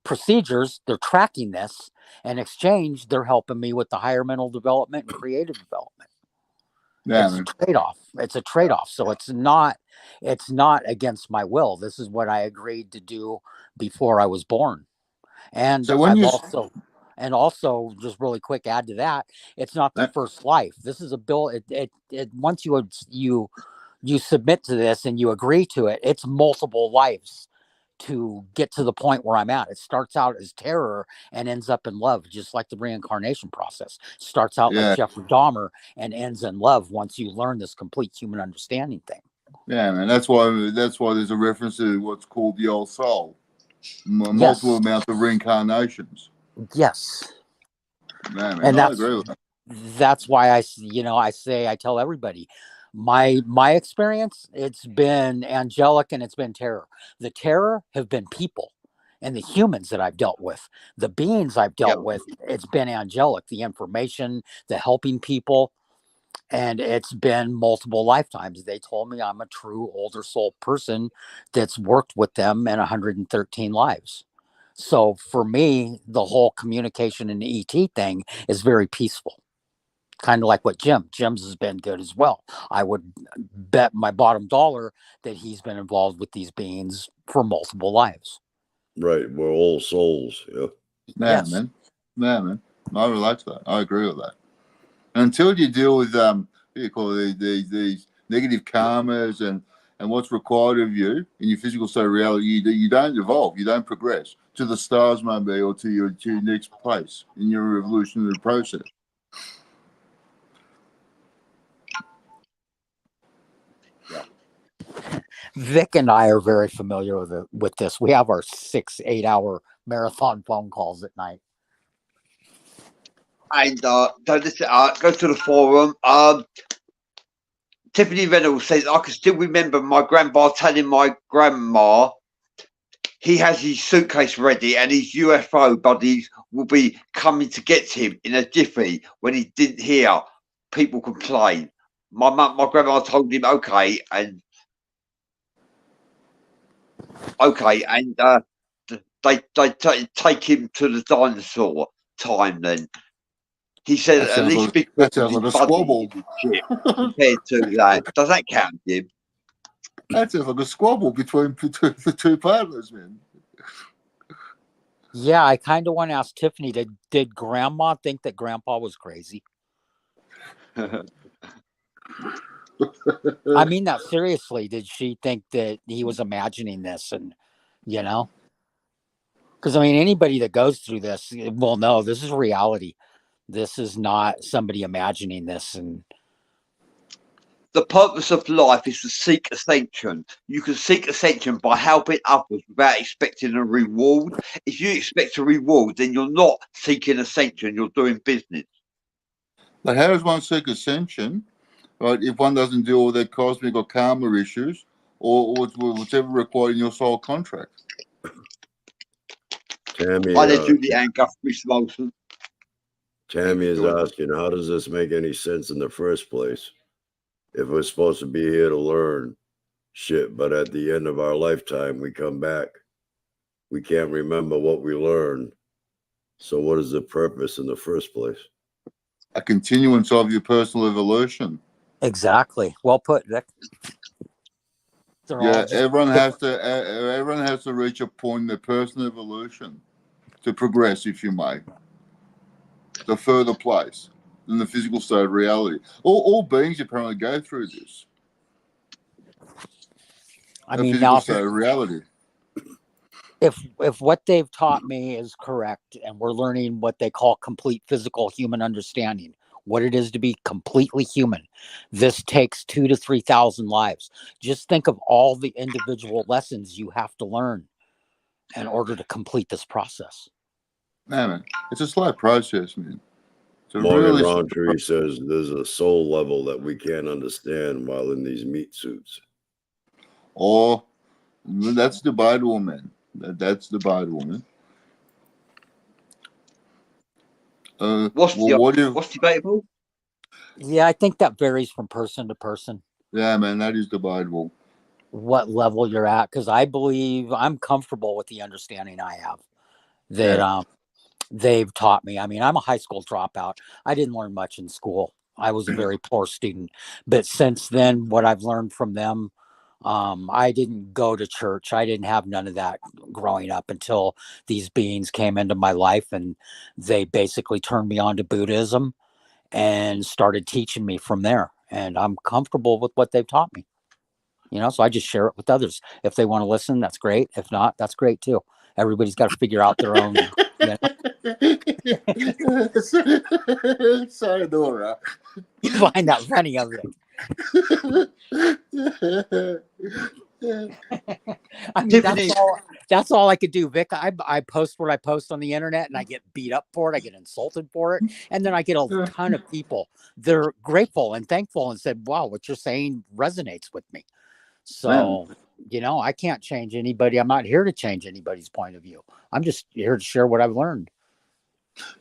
procedures. They're tracking this. In exchange, they're helping me with the higher mental development and creative development. Yeah, It's a man. trade-off. It's a trade-off. So it's not against my will. This is what I agreed to do before I was born. And So when I've you, also just really quick add to that, it's not the first life. This is a bill. It once you submit to this and you agree to it, it's multiple lives to get to the point where I'm at. It starts out as terror and ends up in love, just like the reincarnation process. Starts out yeah, like Jeffrey Dahmer and ends in love once you learn this complete human understanding thing. yeah, man. That's why there's a reference to what's called the old soul. Multiple Yes. amounts of reincarnations. Yes. Yeah, man. And I agree with that. that's why I tell everybody my experience, it's been angelic and it's been terror. The terror have been people and the humans that I've dealt with. The beings I've dealt with, it's been angelic, the information, the helping people, and it's been multiple lifetimes. They told me I'm a true older soul person that's worked with them in 113 lives. So for me, the whole communication and ET thing is very peaceful. Kind of like what Jim's has been good as well. I would bet my bottom dollar that he's been involved with these beings for multiple lives. Right. We're all souls. Yeah. Yeah, Yes. man. Yeah, man. I relate to that. I agree with that. Until you deal with what do you call it, these negative karmas and what's required of you in your physical state of reality, you don't evolve, you don't progress to the stars maybe or to your next place in your evolutionary process. Vic and I are very familiar with this. We have our 6-8 hour marathon phone calls at night. And don't listen, go to the forum. Tiffany Reynolds says, I can still remember my grandpa telling my grandma he has his suitcase ready and his UFO buddies will be coming to get him in a jiffy when he didn't hear people complain. My grandma told him, okay, and they take him to the dinosaur time then. He said That at sounds least like because a his buddy squabble. is shit compared to that. Does that count, Jim? That sounds like a squabble between the two partners, man. Yeah, I kind of want to ask Tiffany, did grandma think that grandpa was crazy? I mean that seriously. Did she think that he was imagining this? And, because I mean, anybody that goes through this will know this is reality. This is not somebody imagining this. And The purpose of life is to seek ascension. You can seek ascension by helping others without expecting a reward. If you expect a reward, then you're not seeking ascension, you're doing business. But how does one seek ascension, right, if one doesn't deal with their cosmic or karma issues or whatever required in your soul contract? Tammy, Hi there, Julie Ann Guthrie Molson. Tammy is asking, how does this make any sense in the first place? If we're supposed to be here to learn shit, but at the end of our lifetime, we come back. We can't remember what we learned. So what is the purpose in the first place? A continuance of your personal evolution. exactly. Well put, Vic. Yeah, everyone has to reach a point in their personal evolution to progress, if you may, to further place in the physical state of reality. All beings apparently go through this. I The mean, physical now state of reality. if what they've taught me is correct and we're learning what they call complete physical human understanding, what it is to be completely human, this takes 2,000 to 3,000 lives. Just think of all the individual lessons you have to learn in order to complete this process. No, man, it's a slow process, man. It's a Morgan really Roundtree says there's a soul level that we can't understand while in these meat suits. or that's debatable, man. That's debatable, man. What's debatable? Yeah, I think that varies from person to person. Yeah, man, that is debatable. What level you're at, because I believe I'm comfortable with the understanding I have that they've taught me. I mean, I'm a high school dropout. I didn't learn much in school. I was a very poor student. But since then, what I've learned from them, I didn't go to church. I didn't have none of that growing up until these beings came into my life, and they basically turned me on to Buddhism and started teaching me from there. And I'm comfortable with what they've taught me. So I just share it with others. If they want to listen, that's great. If not, that's great too. Everybody's got to figure out their own. Sorry, Dora. You find that funny of it. I mean, Tiffany, that's all I could do, Vic. I post what I post on the internet, and I get beat up for it. I get insulted for it, and then I get a ton of people. They're grateful and thankful and said, "Wow, what you're saying resonates with me." So, I can't change anybody. I'm not here to change anybody's point of view. I'm just here to share what I've learned.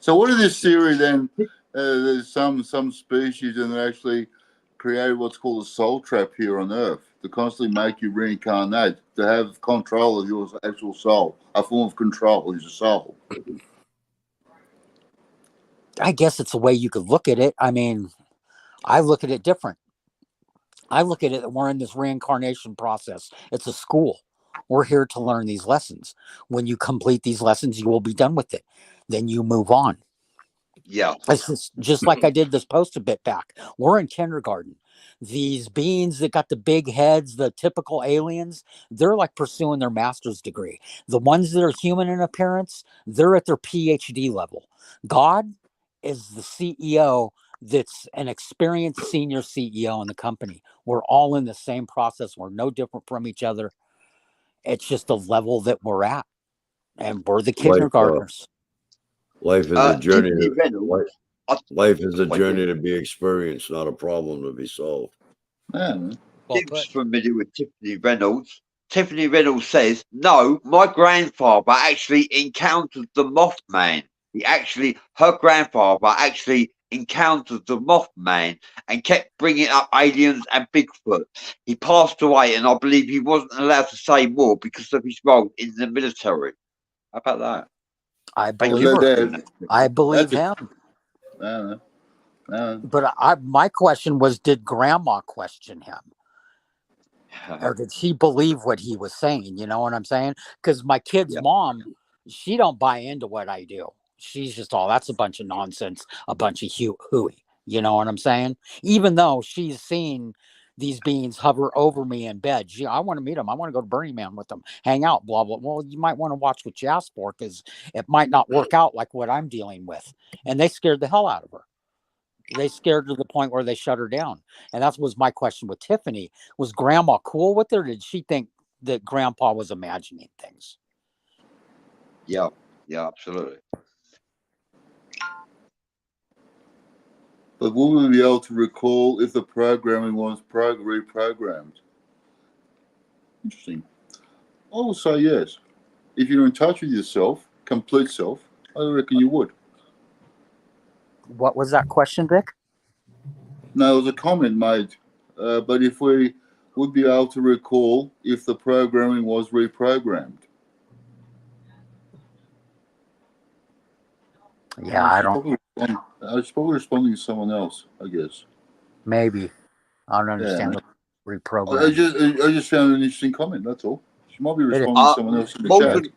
So, what is this theory then? There's some species and they actually created what's called a soul trap here on Earth to constantly make you reincarnate, to have control of your actual soul. A form of control is your soul. I guess it's a way you could look at it. I mean, I look at it different. I look at it that we're in this reincarnation process. It's a school. We're here to learn these lessons. When you complete these lessons, you will be done with it. Then you move on. yeah. It's just like I did this post a bit back. We're in kindergarten. These beings that got the big heads, the typical aliens, they're like pursuing their master's degree. The ones that are human in appearance, they're at their PhD level. God is the CEO that's an experienced senior CEO in the company. We're all in the same process. We're no different from each other. It's just the level that we're at. And we're the kindergartners. Life is a journey. Tiffany Reynolds, Life is a journey to be experienced, not a problem to be solved. Yeah. Tim's familiar with Tiffany Reynolds. Tiffany Reynolds says, "No, my grandfather actually encountered the Mothman. Her grandfather actually encountered the Mothman and kept bringing up aliens and Bigfoot. He passed away, and I believe he wasn't allowed to say more because of his role in the military." How about that? I Thank believe you her. for doing that. I believe him. But my question was, did Grandma question him? Or did she believe what he was saying? You know what I'm saying? Because my kid's mom, she don't buy into what I do. She's just that's a bunch of nonsense, a bunch of hooey. You know what I'm saying? Even though she's seen these beings hover over me in bed. I want to meet them. I want to go to Burning Man with them, hang out, blah, blah. Well, you might want to watch what you ask for because it might not work out like what I'm dealing with. And they scared the hell out of her. They scared her to the point where they shut her down. And that was my question with Tiffany. Was Grandma cool with her? Or did she think that Grandpa was imagining things? Yeah, absolutely. But will we be able to recall if the programming was reprogrammed? Interesting. I will say yes. If you're in touch with yourself, complete self, I reckon you would. What was that question, Vic? No, there was a comment made. But if we would be able to recall if the programming was reprogrammed. Yeah, I don't. I was probably responding to someone else, I guess. Maybe. I don't understand what reprogramming. I just found an interesting comment, that's all. She might be responding to someone else in the chat.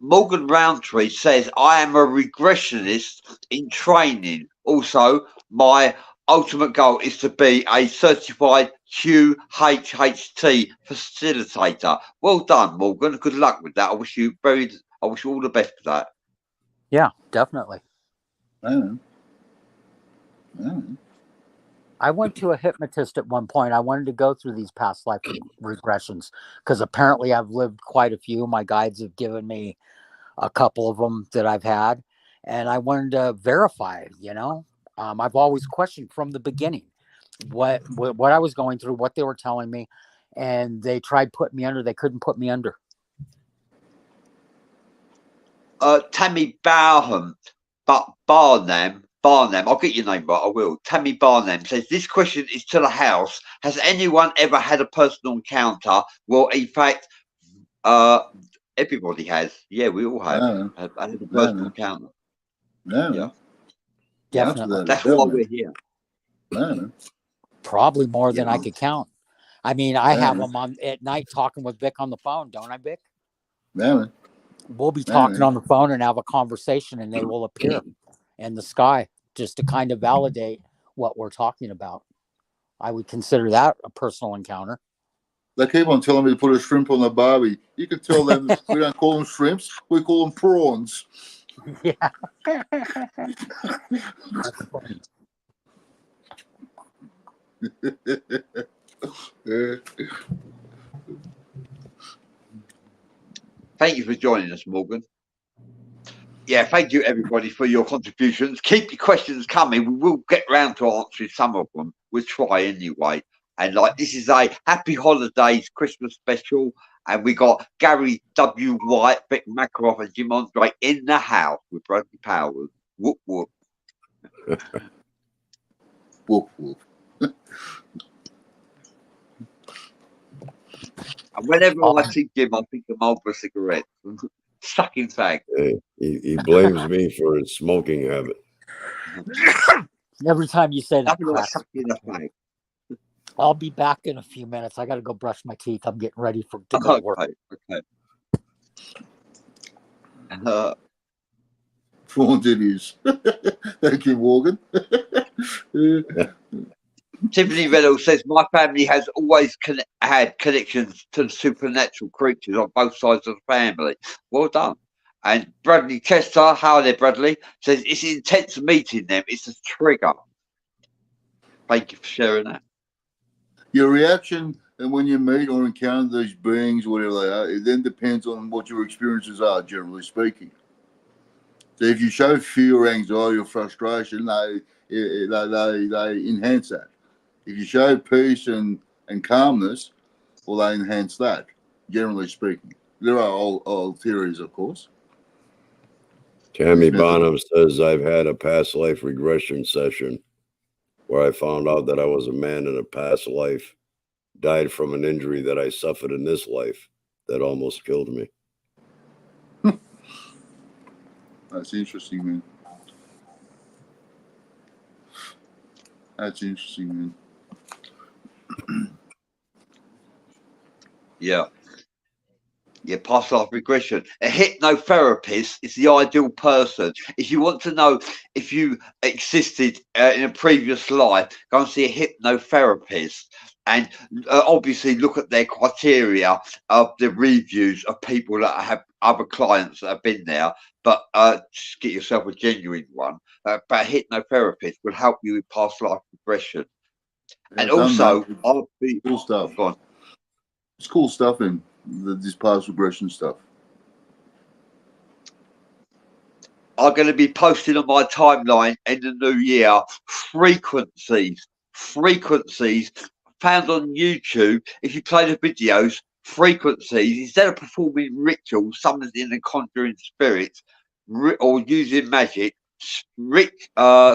Morgan Roundtree says, "I am a regressionist in training. Also, my ultimate goal is to be a certified QHHT facilitator." Well done, Morgan. Good luck with that. I wish you all the best for that. Yeah, definitely. I went to a hypnotist at one point. I wanted to go through these past life regressions because apparently I've lived quite a few. My guides have given me a couple of them that I've had, and I wanted to verify, I've always questioned from the beginning what I was going through, what they were telling me, and they tried putting me under. They couldn't put me under. Tammy Barnum, I'll get your name right, I will. Tammy Barnum says, "This question is to the house. Has anyone ever had a personal encounter?" Well, in fact, everybody has. Yeah, we all have had a personal encounter. Definitely. That's why we're here. Man, Probably more than I Yeah. could count. I mean, I have Yeah. them on at night talking with Vic on the phone, don't I, Vic? man. We'll be Yeah, talking man. on the phone and have a conversation, and they will appear in the sky just to kind of validate what we're talking about. I would consider that a personal encounter. They keep on telling me to put a shrimp on the barbie. You can tell them we don't call them shrimps, we call them prawns. Yeah. That's funny. Thank you for joining us, Morgan. Yeah, thank you everybody for your contributions. Keep your questions coming. We will get round to answering some of them. We'll try anyway. And like this is a happy holidays Christmas special, and we got Gary W. White, Vic Makaroff, and Jim Andre in the house with Bradley Powers. Whoop whoop. Woof, woof. And whenever I see Jim, I think of Marlboro cigarettes. Sucking fag. Hey, he blames me for his smoking habit. Every time you say that, Nothing like crap. sucking a fag. I'll be back in a few minutes. I got to go brush my teeth. I'm getting ready to go to work. Okay. Prawns it is. Thank you, Morgan. Tiffany Reynolds says, my family has always had connections to the supernatural creatures on both sides of the family. Well done. And Bradley Chester, how are they, Bradley? Says, it's intense meeting them. It's a trigger. Thank you for sharing that. Your reaction and when you meet or encounter these beings, whatever they are, it then depends on what your experiences are, generally speaking. So if you show fear or anxiety or frustration, they enhance that. If you show peace and calmness, well, they enhance that, generally speaking. There are old theories, of course. Tammy Bonham says, I've had a past life regression session where I found out that I was a man in a past life, died from an injury that I suffered in this life that almost killed me. That's interesting, man. That's interesting, man. Yeah. Yeah, past life regression. A hypnotherapist is the ideal person. If you want to know if you existed in a previous life, go and see a hypnotherapist and obviously look at their criteria of the reviews of people that have other clients that have been there, but just get yourself a genuine one. But a hypnotherapist will help you with past life regression. And also, I'll be cool stuff. Go on. It's cool stuff in this past regression stuff. I'm going to be posting on my timeline in the new year frequencies found on YouTube. If you play the videos, frequencies, instead of performing rituals, summoning and conjuring spirits or using magic,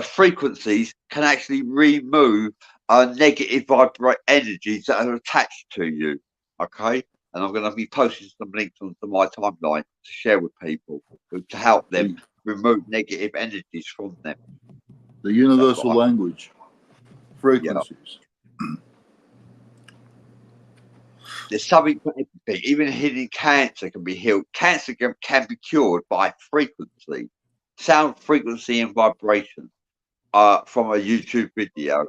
frequencies can actually remove negative vibrate energies that are attached to you. Okay, and I'm going to be posting some links onto my timeline to share with people to help them remove negative energies from them. The universal language, frequencies. Yeah. There's something for everything. Even hidden cancer can be healed. Cancer can be cured by frequency, sound, frequency, and vibration from a YouTube video.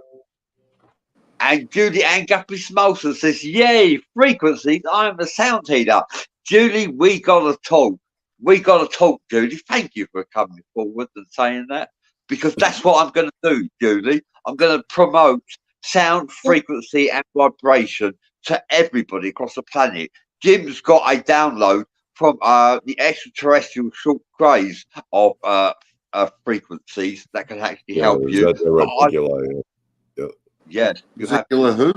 And Julie Ann Guppy Smolson says, yay, frequencies, I'm a sound healer. Julie, we gotta talk. We gotta talk, Julie. Thank you for coming forward and saying that. Because that's what I'm gonna do, Julie. I'm gonna promote sound, frequency, and vibration to everybody across the planet. Jim's got a download from the extraterrestrial short grays of frequencies that can actually help you. Yes, you have who?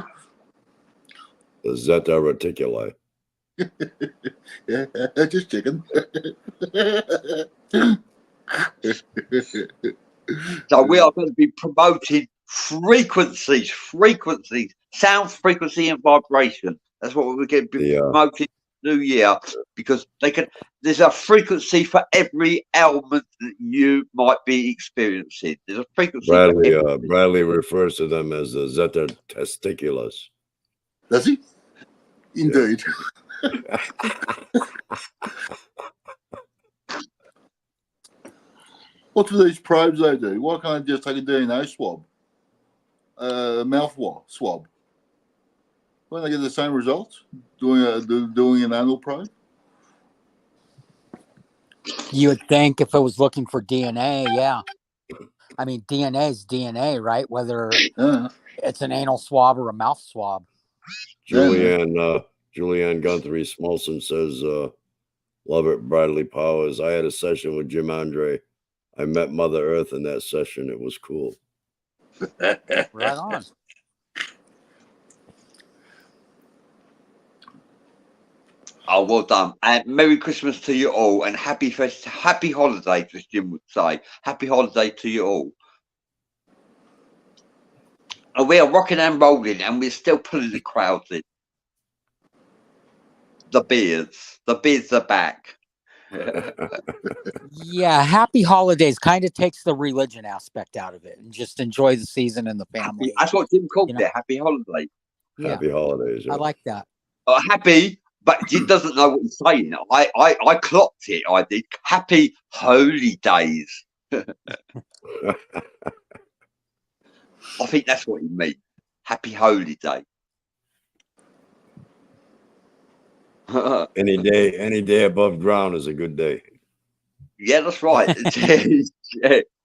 The Zeta Reticuli. Yeah, just checking. So we are going to be promoting frequencies, sound, frequency, and vibration. That's what we're going to be promoting new year, because there's a frequency for every ailment that you might be experiencing. There's a frequency for everything. Bradley refers to them as the zeta testiculus. Does he? Indeed. What's with these probes they do? Why can't they just take a DNA swab? Mouth swab. Why don't they get the same results doing an anal probe? You would think if it was looking for DNA, yeah. I mean, DNA is DNA, right? Whether it's an anal swab or a mouth swab. Julianne Guthrie Smolson says, love it, Bradley Powers. I had a session with Jim Andre. I met Mother Earth in that session. It was cool. Right on. Oh, well done. And Merry Christmas to you all, and happy holidays, as Jim would say. Happy holiday to you all. And we are rocking and rolling, and we're still pulling the crowds in. The beards are back. Yeah, happy holidays kind of takes the religion aspect out of it, and just enjoy the season and the family. That's what Jim called it. Happy holiday. Yeah, happy holidays. Yeah. I like that. Happy, but Jim doesn't know what he's saying. I clocked it. I did. Happy holy days. I think that's what he meant. Happy holy day. Any day above ground is a good day. Yeah, that's right. Yeah,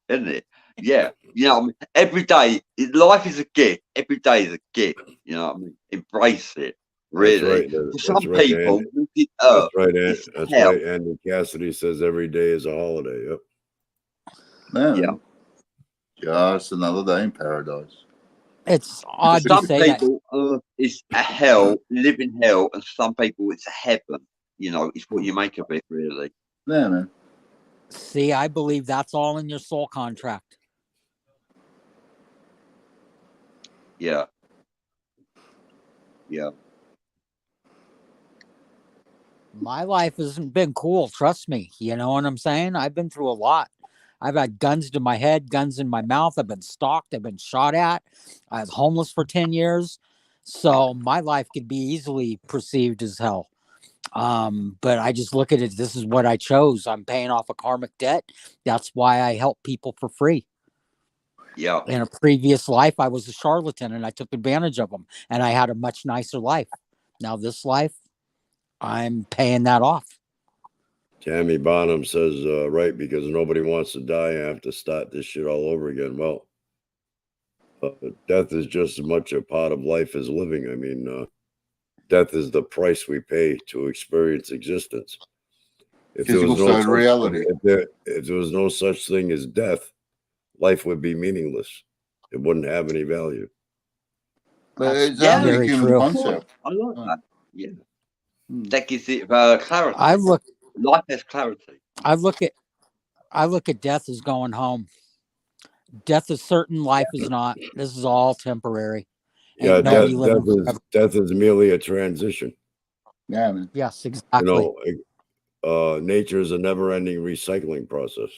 isn't it? Yeah. You know what I mean? Every day, life is a gift. Every day is a gift. You know what I mean? Embrace it. Really. That's right. For some Right, people, Andy. That's right. Andy Cassidy says every day is a holiday. Yep. Man, just another day in paradise. It's odd to some say people, it's a hell, live in hell, and some people it's a heaven. You know, it's what you make of it, really. Yeah, man. See, I believe that's all in your soul contract. Yeah. Yeah. My life hasn't been cool, trust me. You know what I'm saying? I've been through a lot. I've had guns to my head, guns in my mouth. I've been stalked. I've been shot at. I was homeless for 10 years. So my life could be easily perceived as hell. But I just look at it. This is what I chose. I'm paying off a karmic debt. That's why I help people for free. Yeah. In a previous life, I was a charlatan and I took advantage of them. And I had a much nicer life. Now this life, I'm paying that off. Tammy Bonham says, right, because nobody wants to die, I have to start this shit all over again. Well, death is just as much a part of life as living. I mean, death is the price we pay to experience existence. If there was no reality. If there was no such thing as death, life would be meaningless. It wouldn't have any value. But it's very a human true. concept. I like that. Yeah. That gives it clarity. Life has clarity. I look at death as going home. Death is certain, life is not. This is all temporary. Yeah, death is merely a transition. Yeah, man. Yes, exactly. You know, nature is a never-ending recycling process.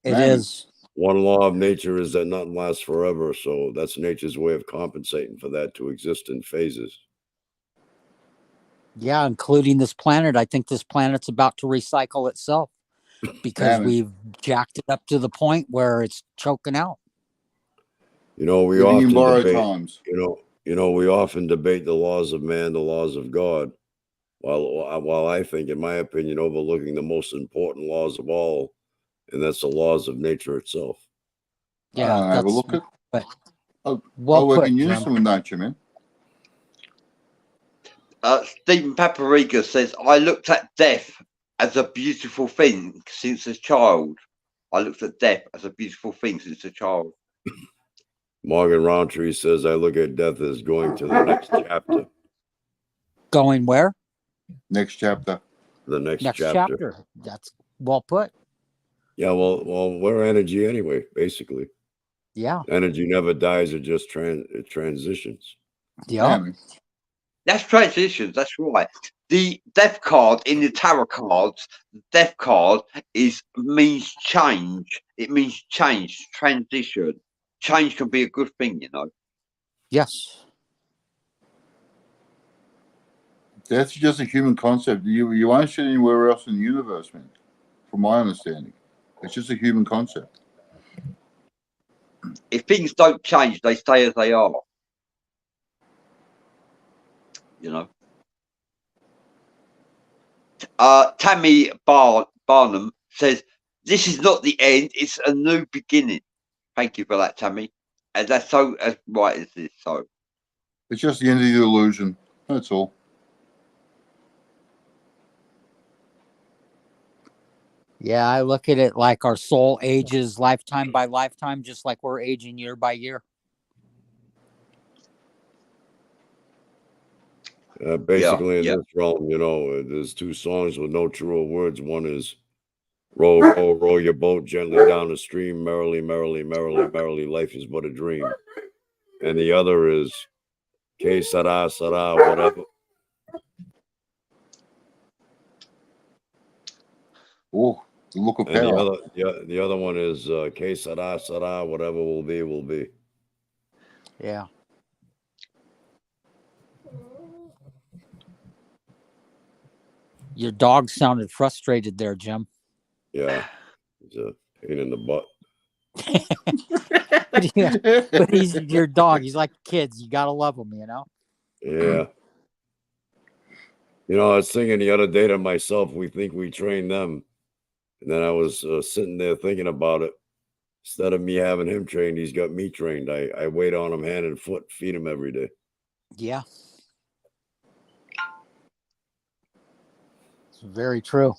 It is. One law of nature is that nothing lasts forever, so that's nature's way of compensating for that to exist in phases. Yeah, including this planet. I think this planet's about to recycle itself because we've jacked it up to the point where it's choking out. You know, we often debate the laws of man, the laws of God, while I think, in my opinion, overlooking the most important laws of all, and that's the laws of nature itself. Yeah, have a look at. Well, we can use some of nature, man. Stephen Paprika says, I looked at death as a beautiful thing since a child. Morgan Roundtree says, I look at death as going to the next chapter. Going where? Next chapter. The next chapter. That's well put. Yeah, well, we're energy anyway, basically. Yeah. Energy never dies, it just transitions. Yeah. That's transitions. That's right. The death card in the tarot cards, the death card means change. It means change, transition. Change can be a good thing, you know. Yes. That's just a human concept. You aren't shit anywhere else in the universe, man. From my understanding, it's just a human concept. If things don't change, they stay as they are. You know. Tammy Barnum says, "This is not the end; it's a new beginning." Thank you for that, Tammy. And that's so as right as this. So It's just the end of the illusion. That's all. Yeah, I look at it like our soul ages lifetime by lifetime, just like we're aging year by year. Basically, in yeah. this realm, you know, there's two songs with no truer words. One is "Row, row, row your boat gently down the stream, merrily, merrily, merrily, merrily, life is but a dream," and the other is "Que sera, sera, whatever." Oh, the look of And power. the other one is "Que sera, sera, whatever will be, will be." Yeah. Your dog sounded frustrated there, Jim. Yeah, it's a pain in the butt. But he's your dog. He's like kids. You gotta love him, you know. Yeah. You know, I was thinking the other day to myself, we think we train them. And then I was sitting there thinking about it. Instead of me having him trained, he's got me trained. I wait on him hand and foot, feed him every day. Yeah. It's very true.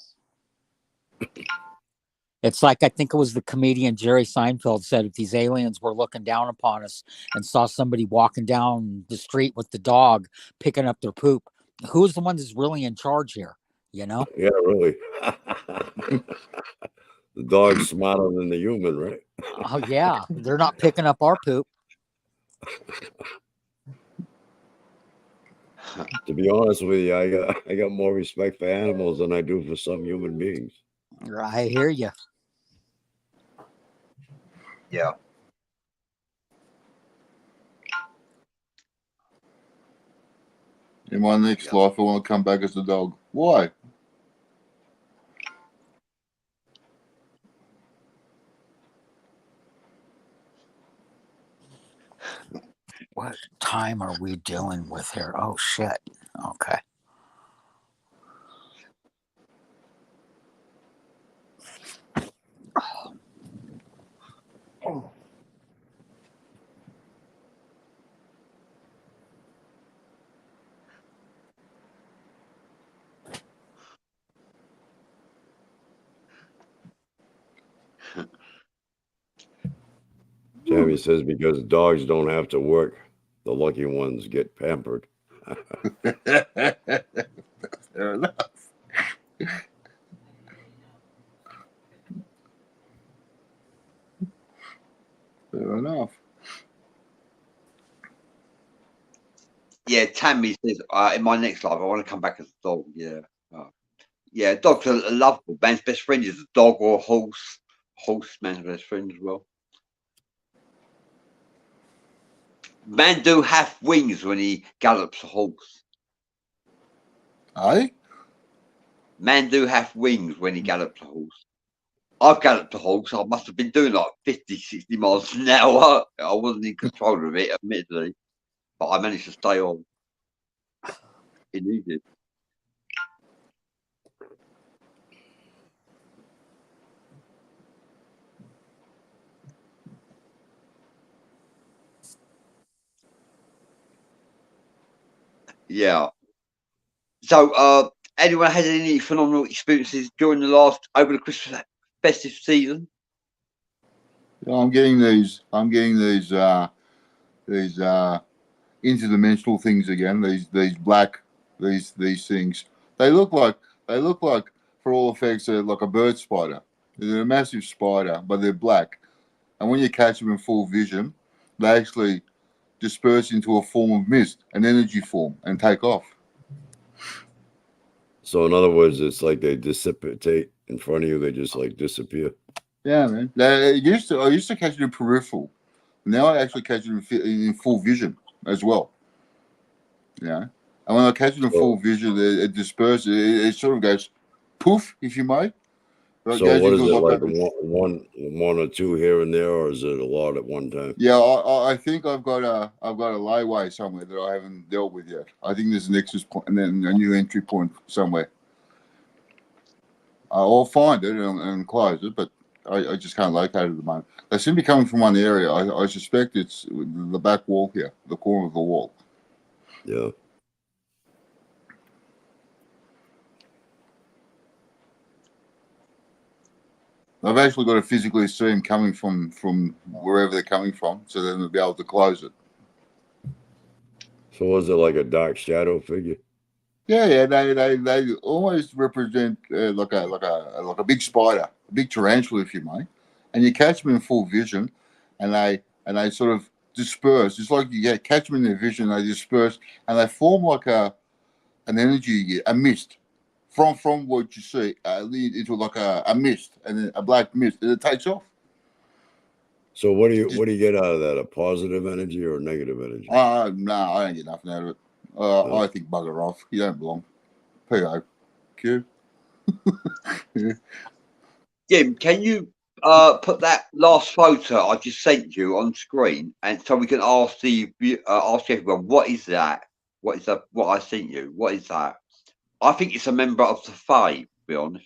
It's like, I think it was the comedian Jerry Seinfeld said, if these aliens were looking down upon us and saw somebody walking down the street with the dog picking up their poop, who's the one that's really in charge here? You know? Yeah, really. The dog's smarter than the human, right? Oh yeah, they're not picking up our poop. To be honest with you, I got more respect for animals than I do for some human beings. I hear you. Yeah. In my next life, I want to come back as a dog. Why? What time are we dealing with here? Oh shit. Okay. Oh. Tammy says because dogs don't have to work, the lucky ones get pampered. Fair enough. Fair enough. Yeah, Tammy says, in my next life, I want to come back as a dog. Yeah. Yeah, dogs are lovable. Man's best friend is a dog or a horse. Horse, man's best friend as well. Man do have wings when he gallops a horse. Aye? Man do have wings when he gallops a horse. I've galloped a horse. I must have been doing like 50, 60 miles an hour. I wasn't in control of it, admittedly. But I managed to stay on. It needed. Yeah. So, anyone had any phenomenal experiences during over the Christmas festive season? Yeah, I'm getting these interdimensional things again. These black these things. They look like for all effects they're like a bird spider. They're a massive spider, but they're black. And when you catch them in full vision, they actually disperse into a form of mist, an energy form, and take off. So in other words, it's like they dissipate in front of you. They just like disappear. Yeah, man. I used to catch it in peripheral. Now I actually catch it in full vision as well. Yeah. And when I catch it in full vision, it disperses. It sort of goes poof, if you may. So what is it like one or two here and there, or is it a lot at one time? Yeah, I think I've got a layaway somewhere that I haven't dealt with yet. I think there's an access point and then a new entry point somewhere. I'll find it and close it, but I just can't locate it at the moment. They seem to be coming from one area. I suspect it's the back wall here, the corner of the wall. Yeah. I've actually got to physically see them coming from wherever they're coming from, so then they'll be able to close it. So was it like a dark shadow figure? Yeah. They always represent like a big spider, a big tarantula, if you may, and you catch them in full vision, and they sort of disperse. It's like you catch them in their vision, they disperse, and they form like an energy, a mist. From what you see, lead into like a mist, and then a black mist, and it takes off. So what do you get out of that? A positive energy or a negative energy? No, I don't get nothing out of it. No. I think bugger off. You don't belong. P.O.Q. Jim, can you put that last photo I just sent you on screen, and so we can ask ask everyone, what is that? What is that? What I sent you? What is that? I think it's a member of the Fae, to be honest.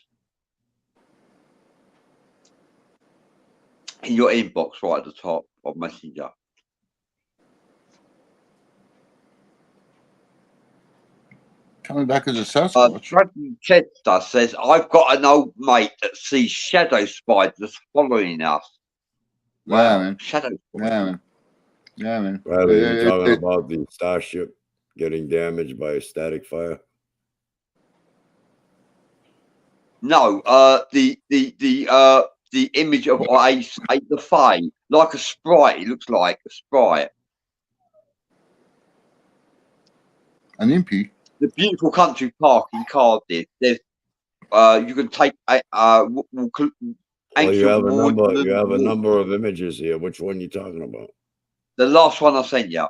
In your inbox, right at the top of Messenger. Coming back as a Sasquatch. Bradley Chester says, I've got an old mate that sees shadow spiders following us. Wow, yeah, man. Shadow spiders. Yeah, man. Bradley, you're talking about the starship getting damaged by a static fire? No, the image of the Fae, like a sprite. It looks like a sprite. An impy. The beautiful country park in Cardiff. There's you can take well, you have a number of images here. Which one are you talking about? The last one I sent you.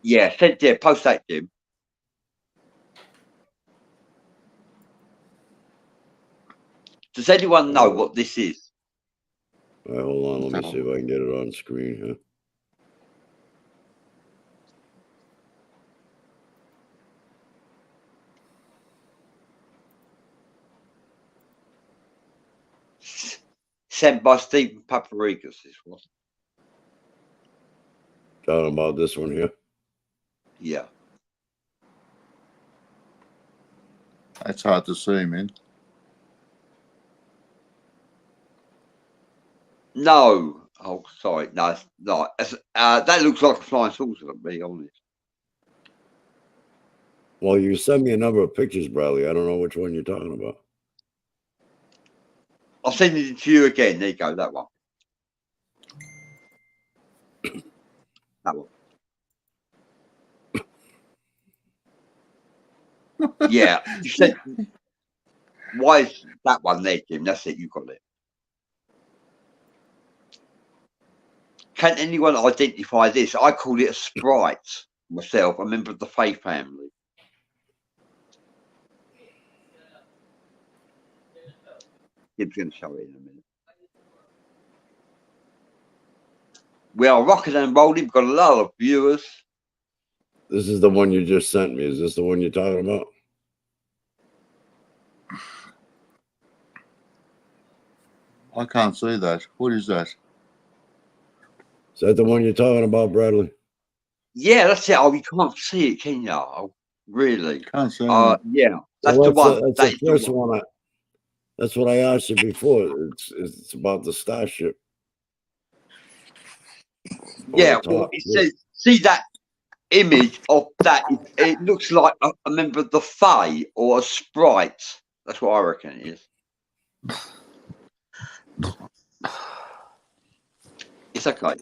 Yeah, send there. Post that, Jim. Does anyone know what this is? All right, hold on. Let me see if I can get it on screen here. Sent by Stephen Paparikas, this one. Talking about this one here? Yeah. That's hard to see, man. No. Oh, sorry. No, it's not. That looks like a flying saucer, to be honest. Well, you sent me a number of pictures, Bradley. I don't know which one you're talking about. I'll send it to you again. There you go. That one. That one. Yeah. You said, why is that one there, Jim? That's it. You got it. Can anyone identify this? I call it a sprite myself, a member of the Fae family. Jim's going to show it in a minute. We are rocking and rolling. We've got a lot of viewers. This is the one you just sent me. Is this the one you're talking about? I can't see that. What is that? Is that the one you're talking about, Bradley? Yeah, that's it. Oh, you can't see it, can you? Oh, really? Can't see it. Yeah, that's the one. That's the first one. That's what I asked you before. It's about the starship. Yeah, well, it says, see that image of that? It looks like a member of the Fae or a sprite. That's what I reckon it is. It's okay.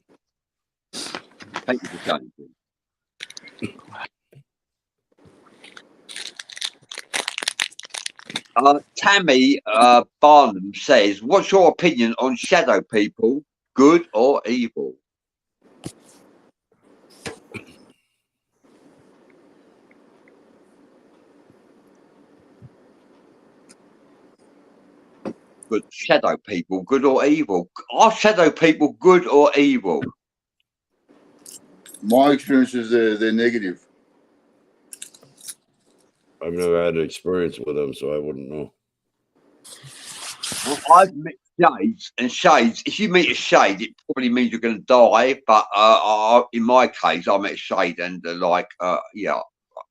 Thank you for saying it. Tammy Barnum says, "What's your opinion on shadow people? Good or evil?" Good shadow people, good or evil? Are shadow people good or evil? My experience is they're negative. I've never had an experience with them, so I wouldn't know. Well, I've met shades, and shades. If you meet a shade, it probably means you're going to die. But in my case, I met a shade, and yeah,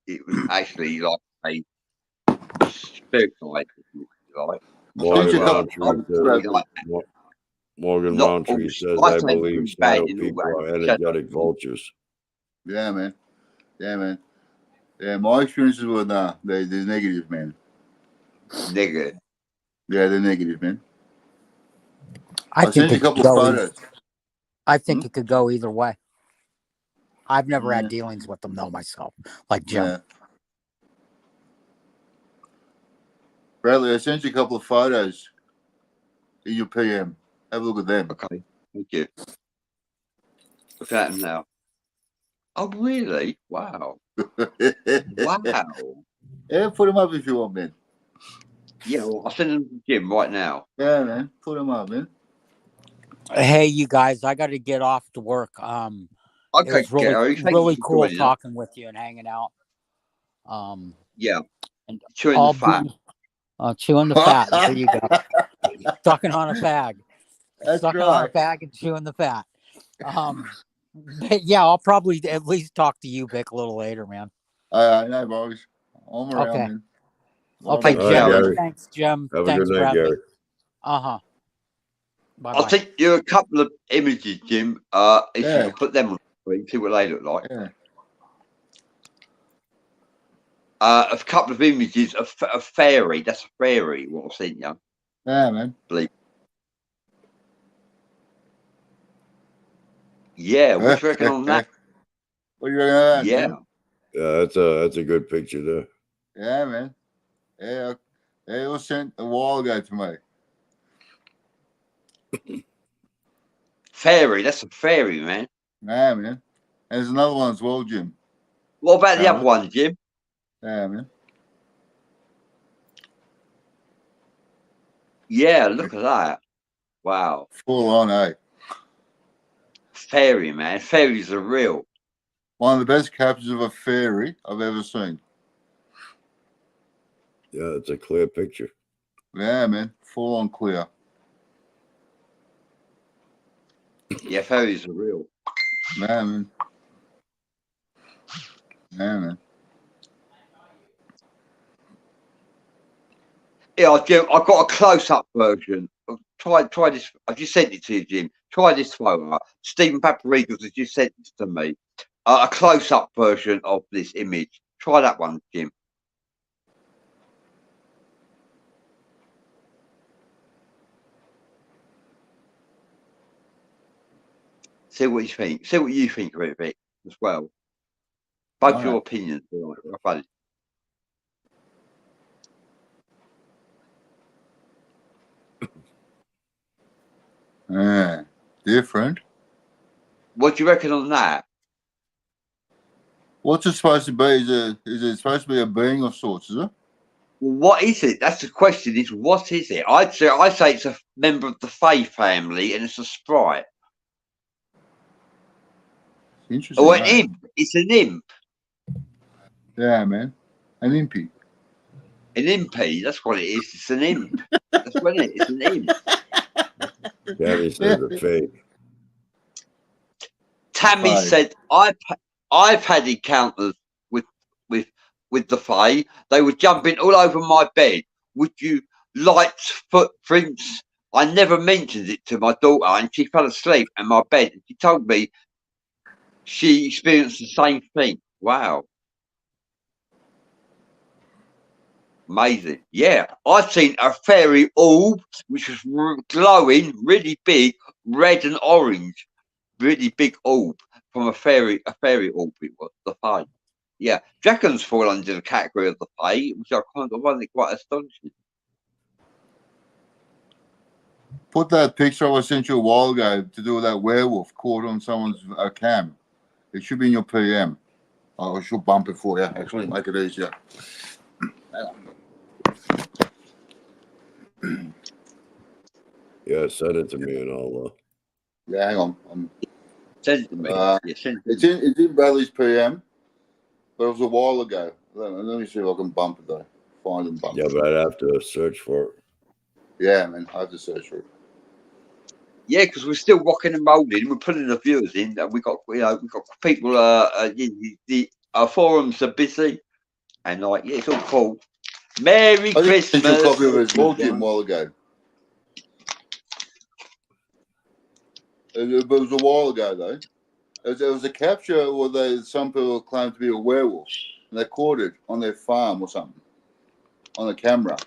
it was actually like a spirit guide, like. Morgan So, Roundtree says, Morgan Not Roundtree all says, I I say believe good, bad shadow in all people way. are Shadow energetic people. vultures. yeah, man. Yeah, man. Yeah, my experiences were they're negative, man. Nigga. Yeah, they're negative, man. I I think sent you it a could couple of go. photos. I think it could go either way. I've never had Yeah. dealings with them though myself, like Jim. Yeah. Bradley, I sent you a couple of photos in your PM. Have a look at them. Okay, thank you. Look at them now. Oh, really? Wow. Wow. Yeah, put them up if you want, man. Yeah, well, I'll send them to Jim right now. Yeah, man. Put them up, man. Hey, you guys, I got to get off to work. It Okay, was really, Gary, thank really you for cool joining us. talking with you and hanging out. Yeah, And chewing the fat. chewing the fat. There you go. Sucking on a fag. That's Sucking on a right. fag and chewing the fat. But yeah, I'll probably at least talk to you, Vic, a little later, man. No, boys. I'm around, Okay. man. Okay, Thanks, All right, Jim. Gary. Thanks, Jim. Have a Thanks, good night, Bradley. Gary. Bye I'll bye. send you a couple of images, Jim. If Yeah. you can put them on the screen, see what they look like. Yeah. A couple of images of a fairy. That's a fairy. What I've seen you. Yeah, man. Yeah, what do you reckon on that? What do you reckon of that, Yeah. Jim? Yeah, that's a good picture there. Yeah, man. Yeah, it was sent a while ago to me. Fairy. That's a fairy, man. Yeah, man. There's another one as well, Jim. What about the other one, Jim? Yeah, man. Yeah, look at that. Wow. Full on, eh? Fairy, man. Fairies are real. One of the best captures of a fairy I've ever seen. Yeah, it's a clear picture. Yeah, man. Full on clear. Yeah, fairies are real. Yeah, man. Yeah, man. Yeah, Jim, I've got a close-up version. Try this. I just sent it to you, Jim. Try this photo. Stephen Paparigos has just sent this to me. A close-up version of this image. Try that one, Jim. See what you think. See what you think of it, Vic, as well. Both your opinions. Right? Yeah. Different. What do you reckon on that? What's it supposed to be? Is it supposed to be a being of sorts, is it? Well, what is it? That's the question. Is what is it? I say it's a member of the Fae family, and it's a sprite. Interesting. Oh, an imp. It's an imp. Yeah, man. An impy. An impy. That's what it is. It's an imp. That's what it is. It's an imp. Tammy says a fake. Tammy said, "I've had encounters with the Fae. They were jumping all over my bed. Would you like footprints? I never mentioned it to my daughter, and she fell asleep in my bed. And she told me she experienced the same thing. Wow, amazing! Yeah, I've seen a fairy orb which was glowing, really big, red and orange, really big orb. from a fairy orbit was the Fae. Yeah, dragons fall under the category of the Fae, which I kind of find it quite astonishing. Put that picture I sent you a while ago to do with that werewolf caught on someone's cam. It should be in your PM. I should bump it for you. Actually, make it easier. Yeah, send it to me and I'll. Yeah, hang on. Send it to me. Uh, Yeah, send it It's to me. in Bradley's PM, but it was a while ago. Let me see if I can bump it though. Find and bump Yeah, it. but I'd have to search for it. Yeah, man, I have to search for it. Yeah, because we're still rocking and rolling. We're putting the viewers in, and we got people. The forums are busy, and like yeah, it's all cool. Merry I just sent you a Christmas. copy of it as well, Jim, a while ago. It was a while ago though. It was a capture where some people claimed to be a werewolf, and they caught it on their farm or something on a camera.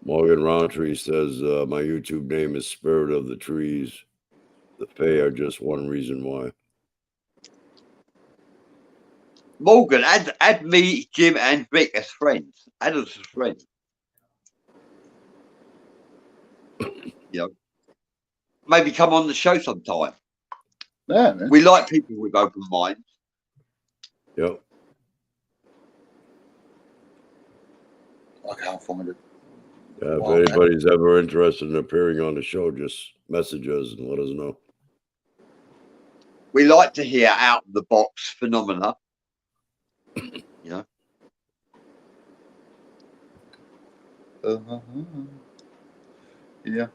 Morgan Roundtree says my YouTube name is Spirit of the Trees. The Fae are just one reason why. Morgan, add me, Jim, and Vic as friends. Add us as friends. You know, maybe come on the show sometime. Yeah, man. We like people with open minds. Yep. I can't find it. Yeah, if Wow. anybody's ever interested in appearing on the show, just message us and let us know. We like to hear out of the box phenomena. You know. Yeah.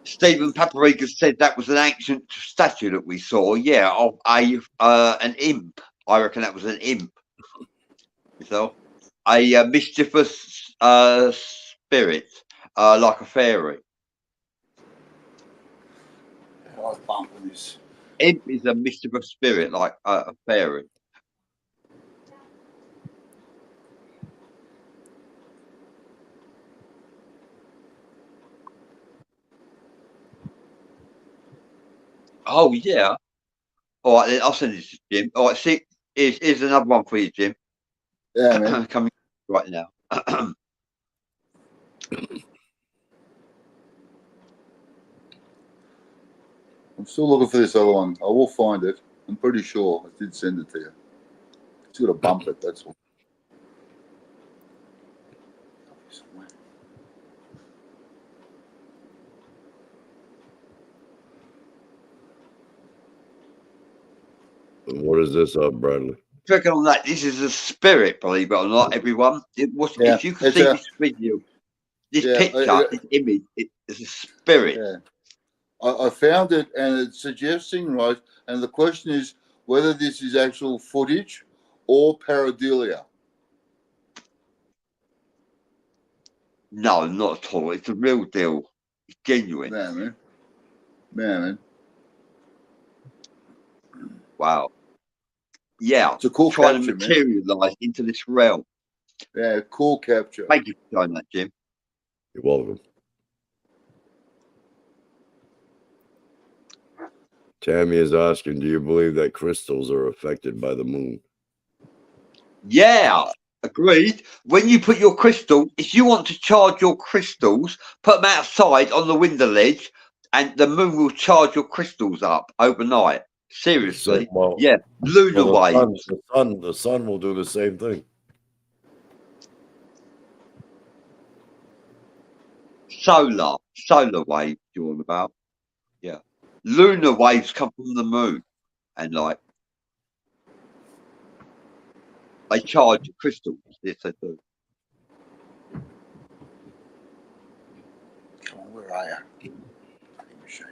Stephen Paprika said that was an ancient statue that we saw. Yeah, of an imp. I reckon that was an imp. So, a mischievous spirit, like a fairy. I was bumping this. Imp is a mischievous spirit, like a fairy. Oh yeah. All right, then I'll send it to Jim. All right, see, here's another one for you, Jim. Yeah, man. Coming right now. I'm still looking for this other one. I will find it. I'm pretty sure I did send it to you. Just got to bump it, that's all. And what is this up, Bradley? Clicking on that, this is a spirit, believe it or not, everyone. It was Yeah, if you could see this video, this picture, this image, it is a spirit. Yeah. I found it and it's suggesting, right? And the question is whether this is actual footage or pareidolia. No, not at all. It's a real deal. It's genuine. Man, man. Wow. Yeah. It's a cool trying capture, to materialize into this realm. Yeah, cool capture. Thank you for showing that, Jim. You're welcome. Tammy is asking, do you believe that crystals are affected by the moon? Yeah, agreed. When you put your crystal, if you want to charge your crystals, put them outside on the window ledge, and the moon will charge your crystals up overnight. Seriously. Yeah, lunar waves. The sun will do the same thing. Solar waves you're on about. Yeah. Lunar waves come from the moon and like they charge your crystals. Yes, they do. Come on, where are you? Machine.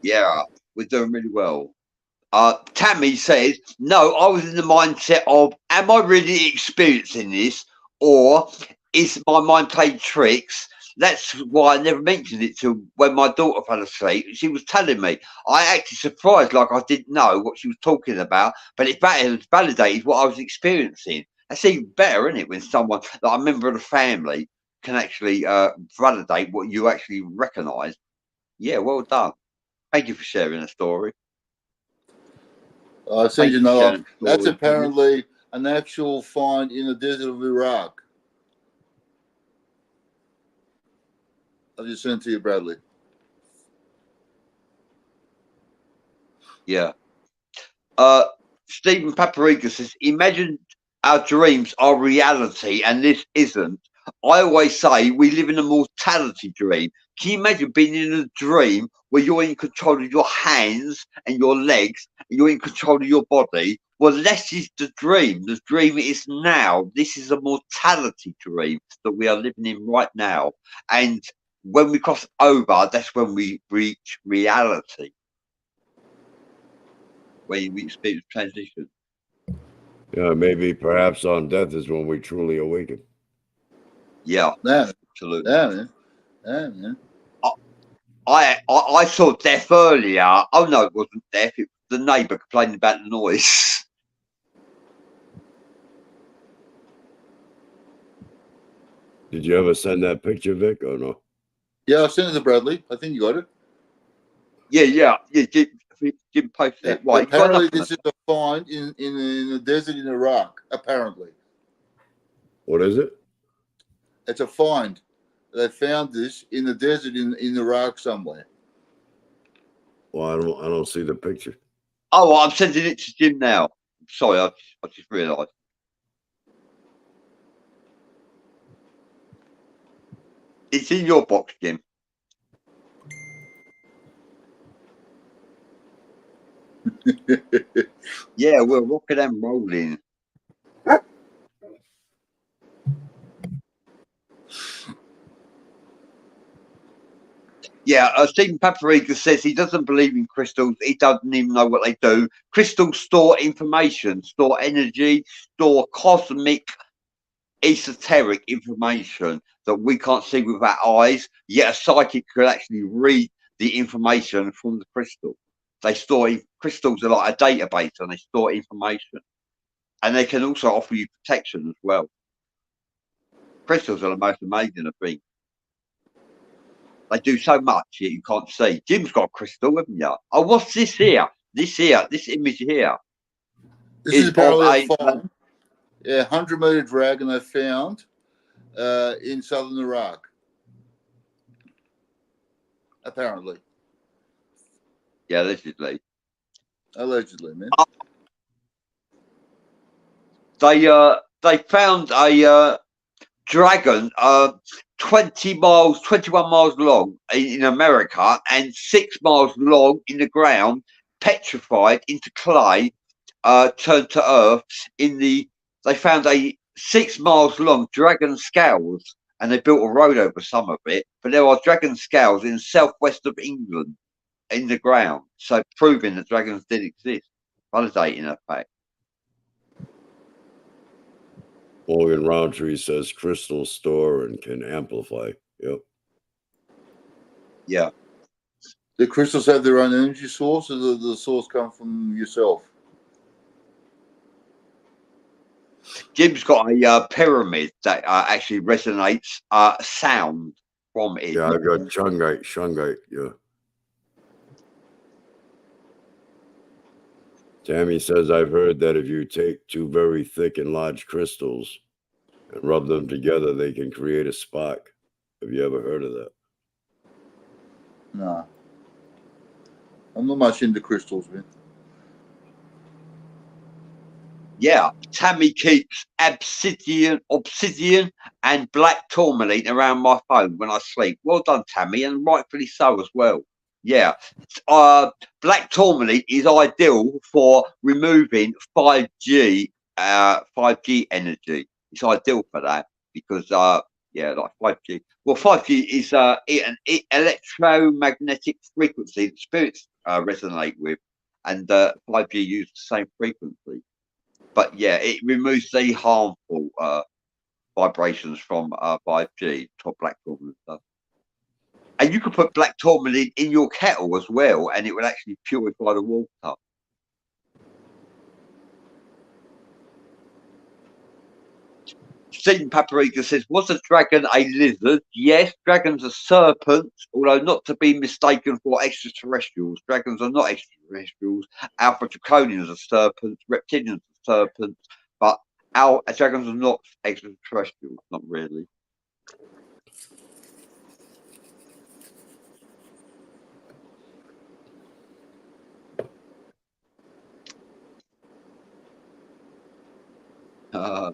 Yeah, we're doing really well. Tammy says, no, I was in the mindset of, am I really experiencing this, or is my mind playing tricks? That's why I never mentioned it to when my daughter fell asleep. She was telling me. I acted surprised, like I didn't know what she was talking about, but it validated what I was experiencing. That's even better, isn't it, when someone, like a member of the family, can actually validate what you actually recognise. Yeah, well done. Thank you for sharing the story. I sent you another. That's apparently an actual find in the desert of Iraq. I'll just send it to you, Bradley. Yeah. Stephen Paprika says, imagine our dreams are reality and this isn't. I always say we live in a mortality dream. Can you imagine being in a dream where you're in control of your hands and your legs, and you're in control of your body? Well, this is the dream. The dream is now. This is a mortality dream that we are living in right now. And when we cross over, that's when we reach reality. When we experience transition. Yeah, maybe perhaps on death is when we truly awaken. Yeah, absolutely. Yeah, man. Yeah, man. I saw death earlier. Oh no, it wasn't death. It was the neighbour complaining about the noise. Did you ever send that picture, Vic, or no? Yeah, I sent it to Bradley. I think you got it. Yeah. Jim posted it. Right, apparently, this is a find in the desert in Iraq. Apparently, What is it? it's a find. They found this in the desert in Iraq somewhere. Well, I don't see the picture. Oh, I'm sending it to Jim now. Sorry, I just realised. It's in your box, Jim. Yeah, we're rocking and rolling. Yeah, Stephen Paprika says he doesn't believe in crystals. He doesn't even know what they do. Crystals store information, store energy, store cosmic, esoteric information that we can't see with our eyes. Yet a psychic could actually read the information from the crystal. They store crystals are like a database, and they store information, and they can also offer you protection as well. Crystals are the most amazing thing. They do so much yet you can't see. Jim's got a crystal, haven't you? Oh, what's this here? This image here. This is apparently a find. Yeah, 100-meter dragon they found in southern Iraq. Apparently. Yeah, allegedly. Allegedly, man. They found a dragon 21 miles long in America and 6 miles long in the ground, petrified into clay, turned to earth. They found a 6 miles long dragon scales, and they built a road over some of it. But there are dragon scales in southwest of England in the ground, so proving that dragons did exist, validating that fact. Morgan Roundtree says crystals store and can amplify. Yep. Yeah. The crystals have their own energy source, or the source come from yourself? Jim's got a pyramid that actually resonates sound from it. Yeah, I got shungite, yeah. Tammy says, I've heard that if you take two very thick and large crystals and rub them together, they can create a spark. Have you ever heard of that? No. I'm not much into crystals, man. Yeah, Tammy keeps obsidian and black tourmaline around my phone when I sleep. Well done, Tammy, and rightfully so as well. Yeah, black tourmaline is ideal for removing 5G energy. It's ideal for that because like 5G. Well, 5G is an electromagnetic frequency that spirits resonate with, and 5G uses the same frequency. But yeah, it removes the harmful vibrations from 5G, top black tourmaline and stuff. And you could put black tourmaline in your kettle as well, and it would actually purify the water. Stephen Paprika says, was a dragon a lizard? Yes, dragons are serpents, although not to be mistaken for extraterrestrials. Dragons are not extraterrestrials. Alpha draconians are serpents, reptilians are serpents, but our dragons are not extraterrestrials, not really. I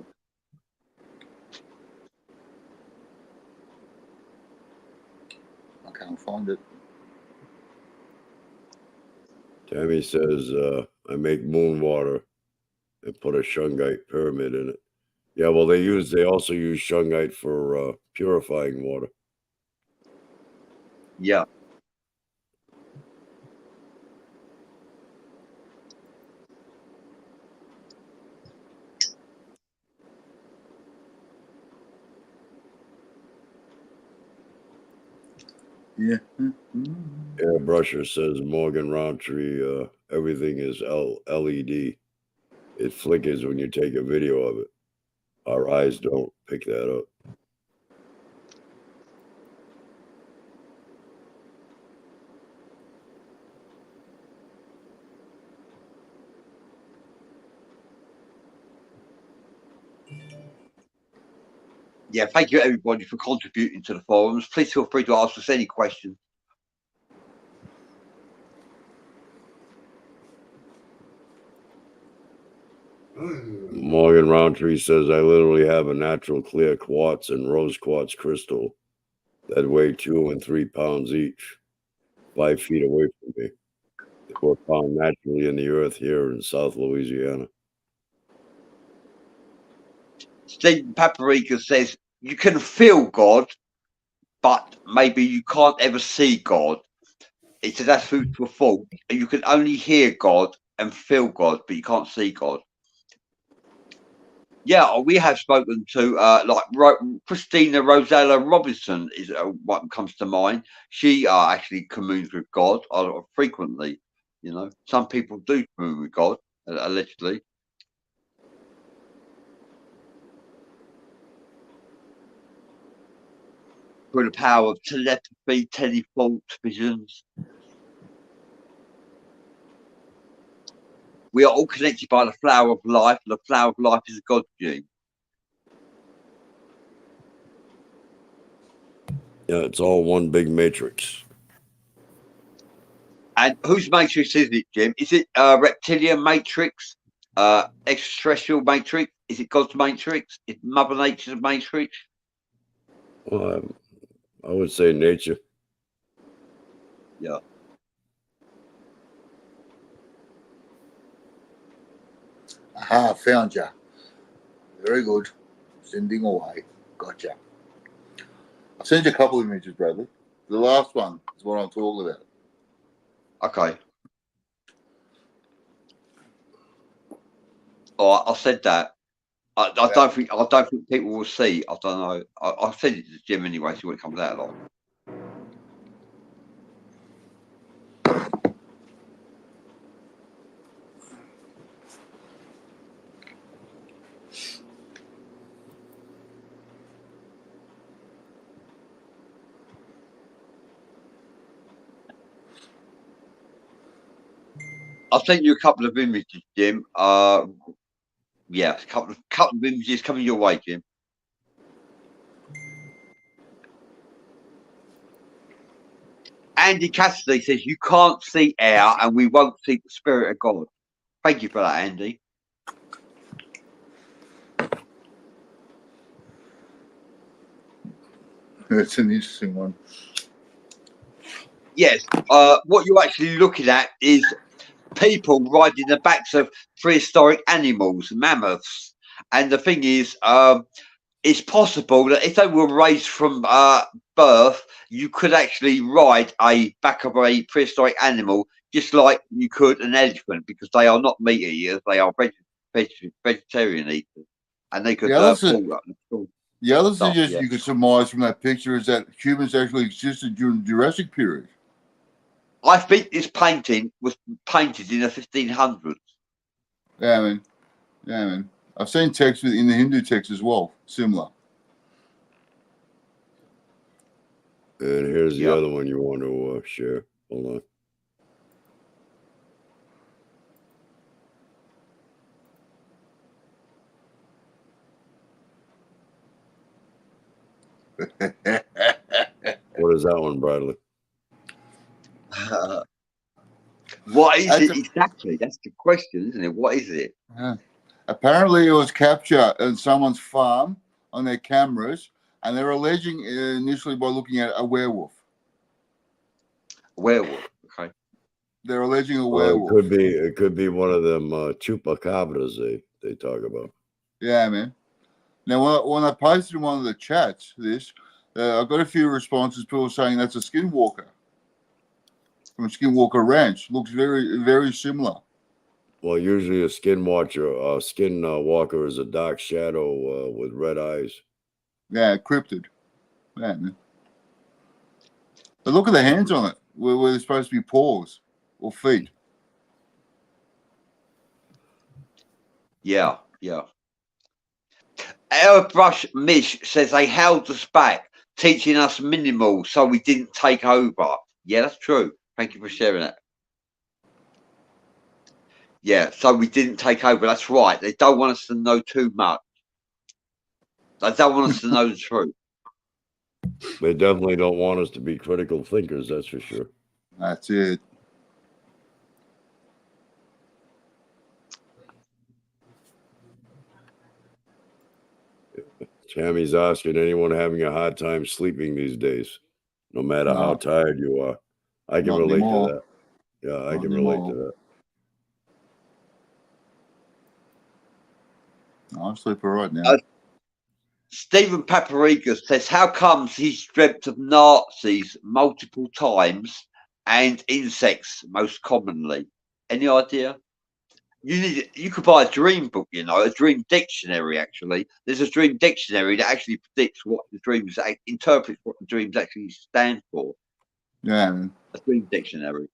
can't find it. Tammy says, I make moon water and put a shungite pyramid in it. Yeah, well, they also use shungite for purifying water. Yeah. Yeah. Airbrusher says Morgan Roundtree, everything is LED. It flickers when you take a video of it. Our eyes don't pick that up. Yeah, thank you everybody for contributing to the forums. Please feel free to ask us any questions. Morgan Roundtree says, I literally have a natural clear quartz and rose quartz crystal that weigh 2 and 3 pounds each, 5 feet away from me. They were found naturally in the earth here in South Louisiana. Stephen Paprika says, you can feel God, but maybe you can't ever see God. He says that's food for thought. You can only hear God and feel God, but you can't see God. Yeah, we have spoken to Christina Rosella Robinson is what comes to mind. She actually communes with God frequently. You know, some people do commune with God allegedly. Through the power of telepathy, telephone visions. We are all connected by the flower of life. The flower of life is a God gene. Yeah, it's all one big matrix. And whose matrix is it, Jim? Is it reptilian matrix? Extraterrestrial matrix? Is it God's matrix? Is Mother Nature's matrix? Well, I would say nature. Yeah. Aha, found you. Very good. Sending away. Gotcha. I'll send you a couple of images, Bradley. The last one is what I'm talking about. Okay. All right, I said that. I don't think people will see. I don't know. I'll send it to Jim anyway, see what it comes out of. I'll send you a couple of images, Jim. Yeah, a couple of images coming your way, Jim. Andy Cassidy says you can't see air and we won't see the spirit of God. Thank you for that, Andy. It's an interesting one. Yes, what you're actually looking at is people riding the backs of prehistoric animals, mammoths. And the thing is, it's possible that if they were raised from birth, you could actually ride a back of a prehistoric animal just like you could an elephant, because they are not meat eaters; they are vegetarian eaters, and they could The pull up and pull the other stuff, suggestion yeah. you could surmise from that picture is that humans actually existed during the Jurassic period. I think this painting was painted in the 1500s. Yeah, man. Yeah, man. I've seen texts in the Hindu text as well, similar. And here's the Yeah. other one you want to share. Hold on. What is that one, Bradley? What is That's it exactly? That's the question, isn't it? What is it? Apparently, it was captured on someone's farm on their cameras, and they're alleging initially by looking at a werewolf. Werewolf. Okay. They're alleging a Well, werewolf. it could be one of them chupacabras they talk about. Yeah, man. Now, when I posted in one of the chats this, I got a few responses. People saying that's a skinwalker from Skinwalker Ranch. Looks very, very similar. Well, usually a skinwalker is a dark shadow with red eyes. Yeah, cryptid. Yeah, man. But look at the hands on it, where they're supposed to be paws or feet. Yeah, yeah. Airbrush Mish says they held us back, teaching us minimal so we didn't take over. Yeah, that's true. Thank you for sharing that. Yeah, so we didn't take over. That's right. They don't want us to know too much. They don't want us to know the truth. They definitely don't want us to be critical thinkers, that's for sure. That's it. Tammy's asking, anyone having a hard time sleeping these days, no matter how No. tired you are. I can Not relate anymore. to that. Yeah, I Not can relate to anymore. that. No, I sleep all right now. Stephen Paprika says, how comes he's dreamt of Nazis multiple times and insects most commonly? Any idea? You could buy a dream book, you know, a dream dictionary. Actually, there's a dream dictionary that actually predicts what the dreams interprets what the dreams actually stand for. Yeah, man. A dream dictionary.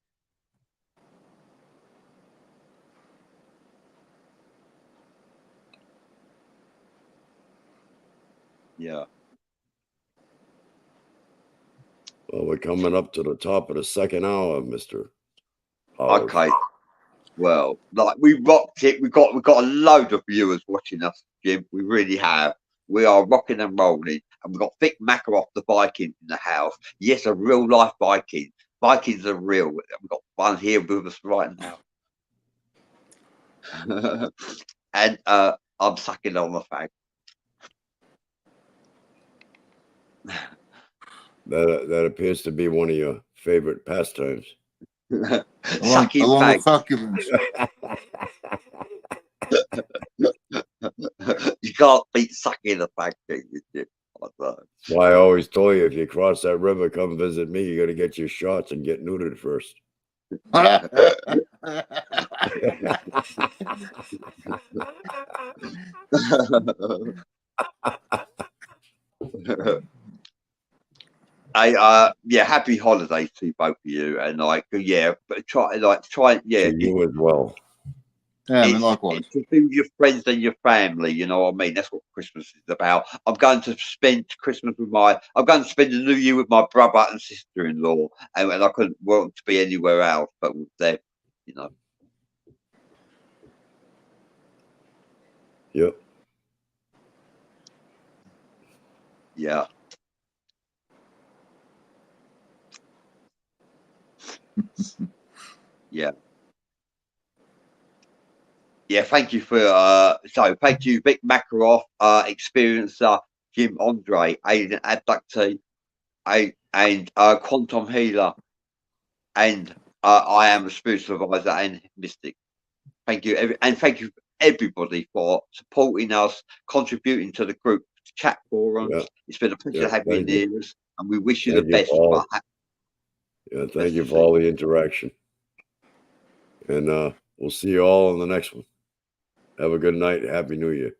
Yeah. Well, we're coming up to the top of the second hour, Mr. Howard. Okay. Well, like we rocked it. We got a load of viewers watching us, Jim. We really have. We are rocking and rolling, and we've got Vic Makaroff, the Viking, in the house. Yes, a real life Viking. Vikings are real. We've got one here with us right now. And I'm sucking on the fag. That appears to be one of your favorite pastimes. Sucking along with fag. succulents. You can't beat sucking the fag, can you, Jim? That's why I always tell you, if you cross that river, come visit me. You got to get your shots and get neutered first. Yeah, happy holidays to both of you, and but try To you as well. Yeah, I mean, likewise. It's to be with your friends and your family, you know what I mean? That's what Christmas is about. I'm going to spend the New Year with my brother and sister-in-law, and I couldn't want to be anywhere else but with them, you know. Yep. Yeah. Yeah. Yeah, thank you for thank you, Vic Makaroff, experiencer, Jim Andre, Aiden Abductee, and Quantum Healer, and I am a spiritual advisor and mystic. Thank you, and thank you everybody for supporting us, contributing to the group, chat forums. Yeah. It's been a pleasure Yeah, having you thank you. near us, and we wish you the Thank you best. for all. For Yeah, thank Best you of for all luck. the interaction. And we'll see you all in the next one. Have a good night. Happy New Year.